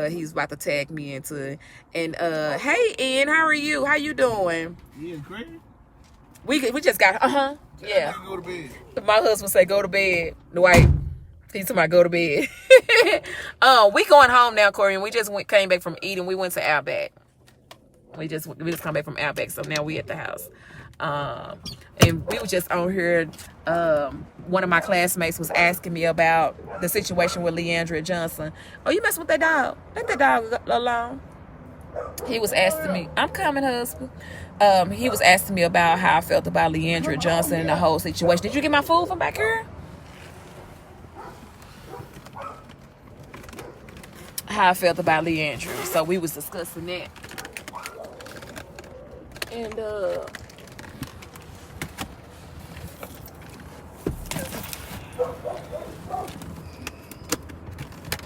Speaker 1: He's about to tag me into it. And hey, Ian, how are you? How you doing?
Speaker 2: Yeah, great.
Speaker 1: We just got yeah.
Speaker 2: Go to bed.
Speaker 1: My husband say go to bed. Dwight, he's talking about go to bed. We going home now, Corey. And we just came back from eating. We went to Outback. We just come back from Outback, so now we at the house. And we were just on here. One of my classmates was asking me about the situation with Leandra Johnson. Oh, you messing with that dog? Let that dog alone. He was asking me, I'm coming, husband. He was asking me about how I felt about Leandra Johnson and the whole situation. Did you get my food from back here? How I felt about Leandra. So we was discussing that. And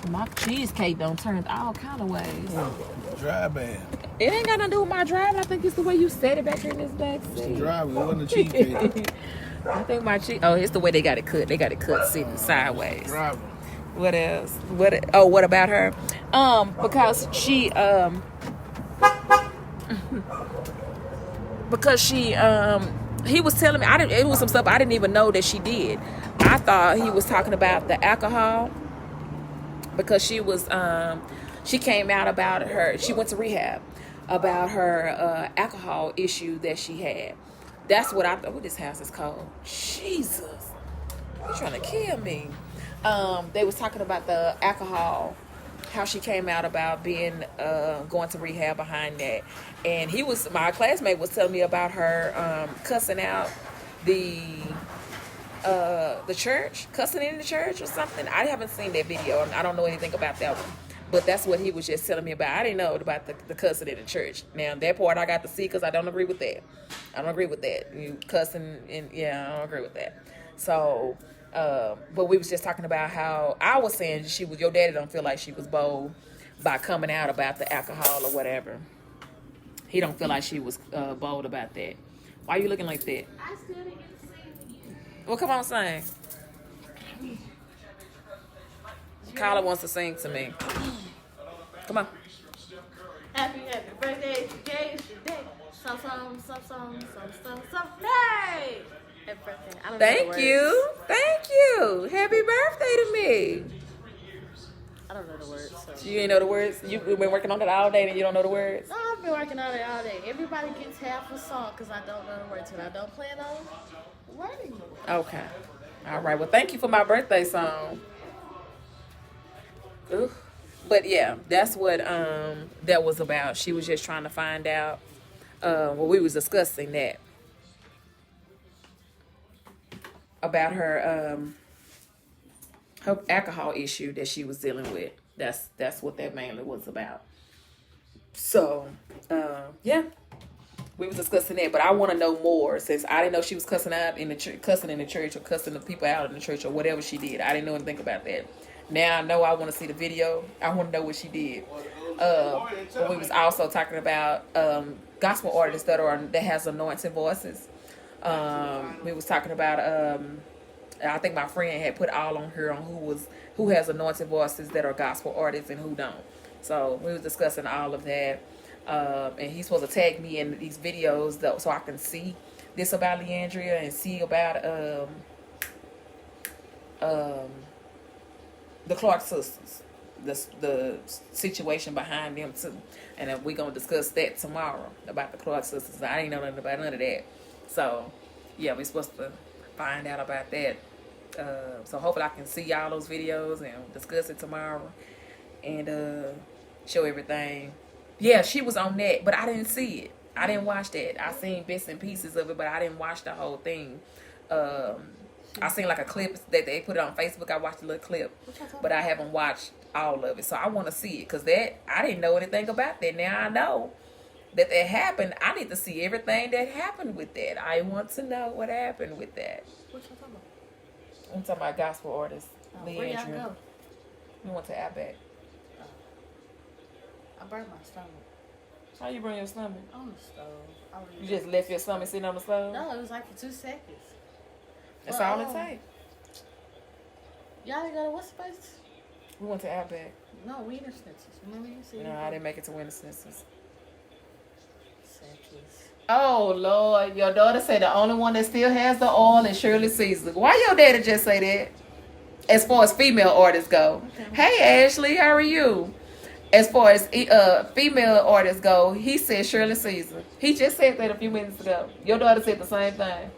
Speaker 1: my cheesecake don't turn all kind of ways.
Speaker 2: Dry band.
Speaker 1: It ain't got nothing to do with my driving. I think it's the way you set it back here in this back seat.
Speaker 2: Dry, it wasn't a cheesecake.
Speaker 1: I think my cheese. Oh, it's the way they got it cut. They got it cut sitting sideways.
Speaker 2: Driver.
Speaker 1: What else? What about her? Because she he was telling me it was some stuff I didn't even know that she did. I thought he was talking about the alcohol because she was she came out about she went to rehab about her alcohol issue that she had. That's what I thought. What this house is called? Jesus, you're trying to kill me. They was talking about the alcohol, how she came out about being going to rehab behind that, and my classmate was telling me about her cussing out the church, cussing in the church or something. I haven't seen that video. I don't know anything about that one, but that's what he was just telling me about. I didn't know about the cussing in the church. Now that part I got to see because I don't agree with that. You cussing and I don't agree with that. So. But we was just talking about how I was saying your daddy don't feel like she was bold by coming out about the alcohol or whatever. He don't feel like she was bold about that. Why are you looking like that?
Speaker 4: I still didn't get to sing with you.
Speaker 1: Well, come on, sing. Kyla wants to sing to me. Come on.
Speaker 4: Happy birthday today. Some. Hey! Happy birthday. I don't know the
Speaker 1: Thank
Speaker 4: words.
Speaker 1: you. Thank you. Happy birthday to me.
Speaker 4: I don't know the words. So.
Speaker 1: You ain't know the words? You've been working on it all day and you don't know the words?
Speaker 4: No, I've been working on it all day. Everybody gets half a song because I don't know the words and I don't plan on learning the words.
Speaker 1: Okay. All right. Well, thank you for my birthday song. Ooh. But yeah, that's what that was about. She was just trying to find out. We was discussing that about her alcohol issue that she was dealing with. That's what that mainly was about. So yeah, we was discussing that. But I want to know more since I didn't know she was cussing out in the cussing in the church or cussing the people out in the church or whatever she did. I didn't know anything about that. Now I know I want to see the video. I want to know what she did. But we was also talking about gospel artists that has anointed voices. We was talking about I think my friend had put all on her on who has anointed voices that are gospel artists and who don't. So we was discussing all of that. And he's supposed to tag me in these videos though, so I can see this about Leandria and see about the Clark sisters, the situation behind them too, and we're gonna discuss that tomorrow about the Clark sisters. I didn't know nothing about none of that, so yeah, we're supposed to find out about that. So hopefully I can see y'all those videos and discuss it tomorrow and show everything. Yeah, she was on that, but I didn't see it. I didn't watch that. I seen bits and pieces of it, but I didn't watch the whole thing. I seen like a clip that they put it on Facebook. I watched a little clip, but I haven't watched all of it. So I want to see it because that I didn't know anything about that. Now I know that happened. I need to see everything that happened with that. I want to know what happened with that.
Speaker 4: What y'all talking about?
Speaker 1: I'm talking about gospel artists.
Speaker 4: Where y'all go?
Speaker 1: We went to Outback.
Speaker 4: I burned my stomach.
Speaker 1: How you burn your stomach?
Speaker 4: On the stove.
Speaker 1: You just left your stomach sitting on the stove?
Speaker 4: No, it was like for 2 seconds.
Speaker 1: That's all it takes.
Speaker 4: Y'all didn't go to what's the place?
Speaker 1: We went to Outback.
Speaker 4: No, Wiener Schnitzels. Remember you said?
Speaker 1: No, I didn't make it to Wiener Schnitzels.
Speaker 4: Seconds.
Speaker 1: Oh, Lord. Your daughter said the only one that still has the oil is Shirley Caesar. Why your daddy just say that? As far as female artists go. Okay. Hey, Ashley, how are you? As far as female artists go, he said Shirley Caesar. He just said that a few minutes ago. Your daughter said the same thing.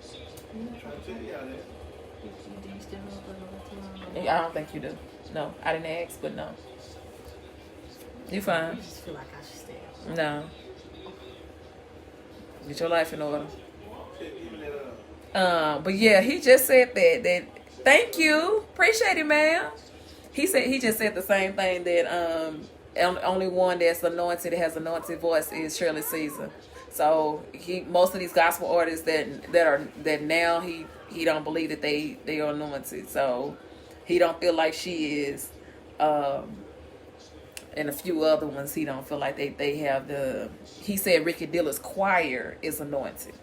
Speaker 1: I don't think you do. No, I didn't ask, but no. You fine.
Speaker 4: You just feel like I should stay.
Speaker 1: No. Get your life in order. But yeah, he just said that thank you. Appreciate it, ma'am. He just said the same thing that only one that's anointed, that has anointed voice is Shirley Caesar. So most of these gospel artists that now he don't believe that they are anointed. So he don't feel like she is. And a few other ones he don't feel like they have the. He said Ricky Dilla's choir is anointed.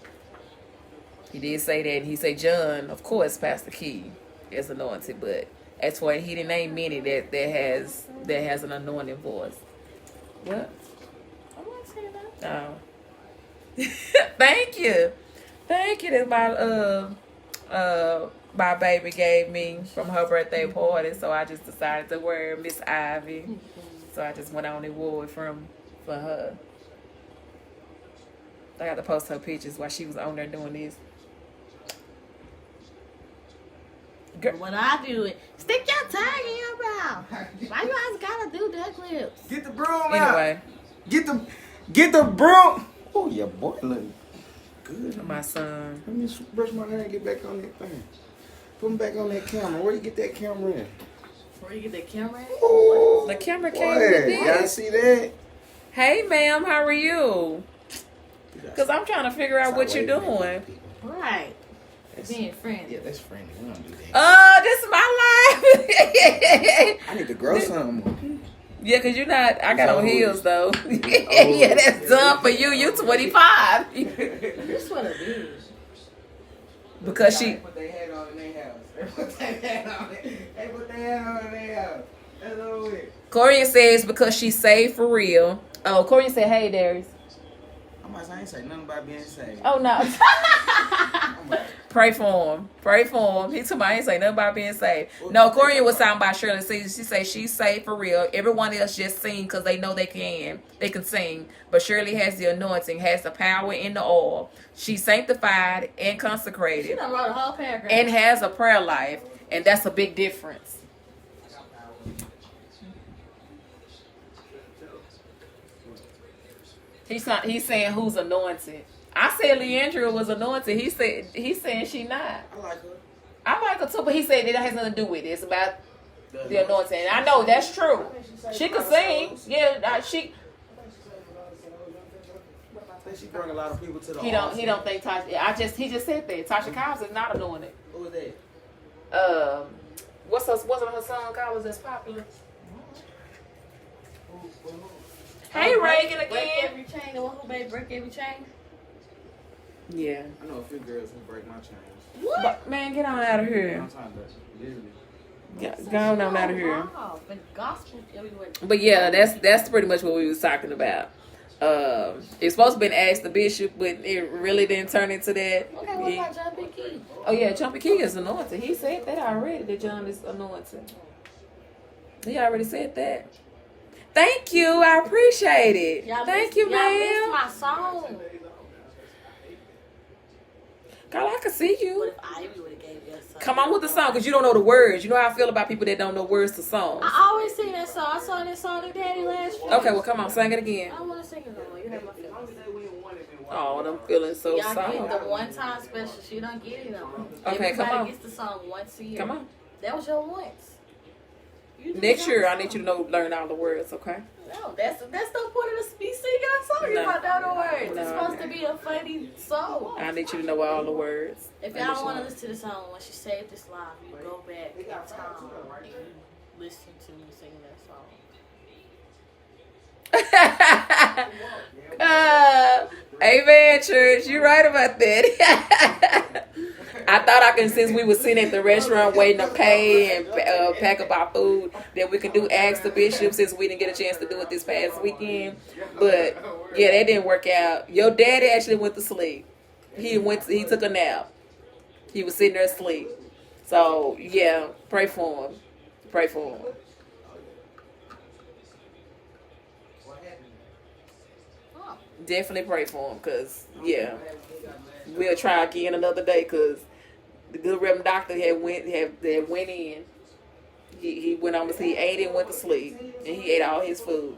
Speaker 1: He did say that, and he said John, of course, Pastor Key is anointed, but as for he didn't name many that has an anointed voice. What?
Speaker 4: I'm not saying that.
Speaker 1: Oh. Thank you. That my baby gave me from her birthday party, so I just decided to wear Miss Ivy. So I just went on and wore it for her. I got to post her pictures while she was on there doing this.
Speaker 4: Girl. What I do it. Stick your tongue in your mouth. Why you always gotta do that clips?
Speaker 2: Get the broom
Speaker 1: anyway.
Speaker 2: out. Get the broom. Oh, your boy look good.
Speaker 1: My son.
Speaker 2: Let me brush my hair and get back on that thing. Put him back on that camera. Where you get that camera in?
Speaker 4: Where you get that camera in?
Speaker 1: Ooh, the camera came with this.
Speaker 2: Y'all see that?
Speaker 1: Hey, ma'am, how are you? Because I'm trying to figure out what you're doing.
Speaker 4: Right. Being friendly.
Speaker 2: Yeah, that's friendly. We don't do that.
Speaker 1: Oh, this is my life.
Speaker 2: I need to grow something.
Speaker 1: Yeah, because you're not. I got on heels, though. Yeah, that's done for you. You 25.
Speaker 4: This what it is.
Speaker 1: Because she.
Speaker 2: They put their head on in their house. They put their head on in their house. That's over it.
Speaker 1: Corian says because she's saved for real. Oh, Corian said, hey, Darius.
Speaker 2: I ain't say nothing about being saved.
Speaker 1: Oh, no. Pray for him. He told me I ain't say nothing about being saved. No, Corian was talking about Shirley Caesar. She said she's saved for real. Everyone else just sing because they know they can. They can sing. But Shirley has the anointing, has the power in the oil. She's sanctified and consecrated.
Speaker 4: She done wrote a whole paragraph.
Speaker 1: And has a prayer life. And that's a big difference. He's saying who's anointed. I said Leandria was anointed. He's saying she not. I like her too, but he said that has nothing to do with it. It's about the anointing. And I know that's true. She could sing. Yeah, she.
Speaker 2: She bring a lot of people to the.
Speaker 1: He don't think Tasha. He just said that Tasha Cobbs is not anointed.
Speaker 2: Who is that?
Speaker 1: Wasn't her son Collins that's popular? Hey, Reagan again.
Speaker 4: Break every chain. The one who made break every chain.
Speaker 1: Yeah.
Speaker 2: I know a few girls who break my chains.
Speaker 4: What?
Speaker 1: But, man, get on out of here. Go on out of here.
Speaker 4: Wow, but gospel everywhere.
Speaker 1: But yeah, that's pretty much what we was talking about. It's supposed to be asked the bishop, but it really didn't turn into that.
Speaker 4: Okay, what about John B. Key?
Speaker 1: Oh yeah, John B. Key is anointed. He said that already, that John is anointed. He already said that. Thank you, I appreciate it. Thank you,
Speaker 4: Y'all missed
Speaker 1: ma'am.
Speaker 4: my song.
Speaker 1: Girl, I can see
Speaker 4: What
Speaker 1: you.
Speaker 4: if Ivy would have gave you a song?
Speaker 1: Come on with the song, because you don't know the words. You know how I feel about people that don't know words to songs.
Speaker 4: I always sing that song. I saw that song to Daddy last year.
Speaker 1: Okay, well, come on, sing it again.
Speaker 4: I don't want to sing it no more. You have my feelings.
Speaker 1: Oh, I'm feeling so
Speaker 4: Y'all get
Speaker 1: soft.
Speaker 4: the one-time special. She don't get it no more.
Speaker 1: Okay, come
Speaker 4: Everybody
Speaker 1: on.
Speaker 4: gets the song once a year.
Speaker 1: Come on.
Speaker 4: That was your once. You do
Speaker 1: Next
Speaker 4: your
Speaker 1: year, I
Speaker 4: song.
Speaker 1: need you to learn all the words, okay?
Speaker 4: No, that's no point of us be singing a song if I know the words. It's supposed to be a funny song.
Speaker 1: I need you to know all the words.
Speaker 4: If y'all don't want to listen to the song when she saved this live, you go back in time and you listen to me singing that song.
Speaker 1: Amen, church. You're right about that. I thought I can, since we were sitting at the restaurant waiting to pay and pack up our food, that we can do Ask the Bishop, since we didn't get a chance to do it this past weekend. But yeah, that didn't work out. Your daddy actually went to sleep. He took a nap. He was sitting there asleep. So yeah, pray for him. Pray for him. Definitely pray for him, because yeah, we'll try again another day, because the good Reverend Doctor had went in. He went on to see, he ate and went to sleep, and he ate all his food.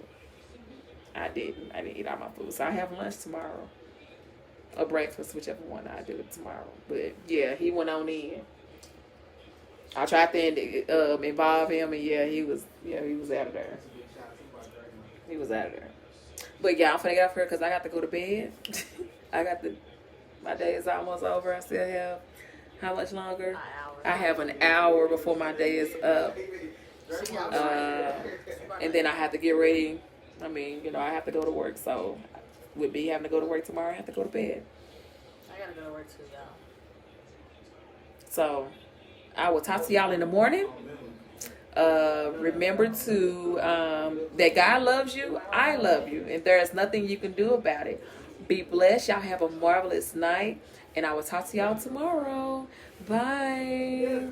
Speaker 1: I didn't eat all my food, so I have lunch tomorrow, or breakfast, whichever one I do tomorrow. But yeah, he went on in. I tried to involve him, and he was out of there. He was out of there. But yeah, I'm finna get off here because I got to go to bed. My day is almost over. I still have, how much longer? I have an hour before my day is up. And then I have to get ready. I mean, I have to go to work. So with me having to go to work tomorrow, I have to go to bed.
Speaker 4: I gotta go to work too, y'all.
Speaker 1: So I will talk to y'all in the morning. Remember to that God loves you. I love you, and there is nothing you can do about it. Be blessed. Y'all have a marvelous night, and I will talk to y'all tomorrow. Bye.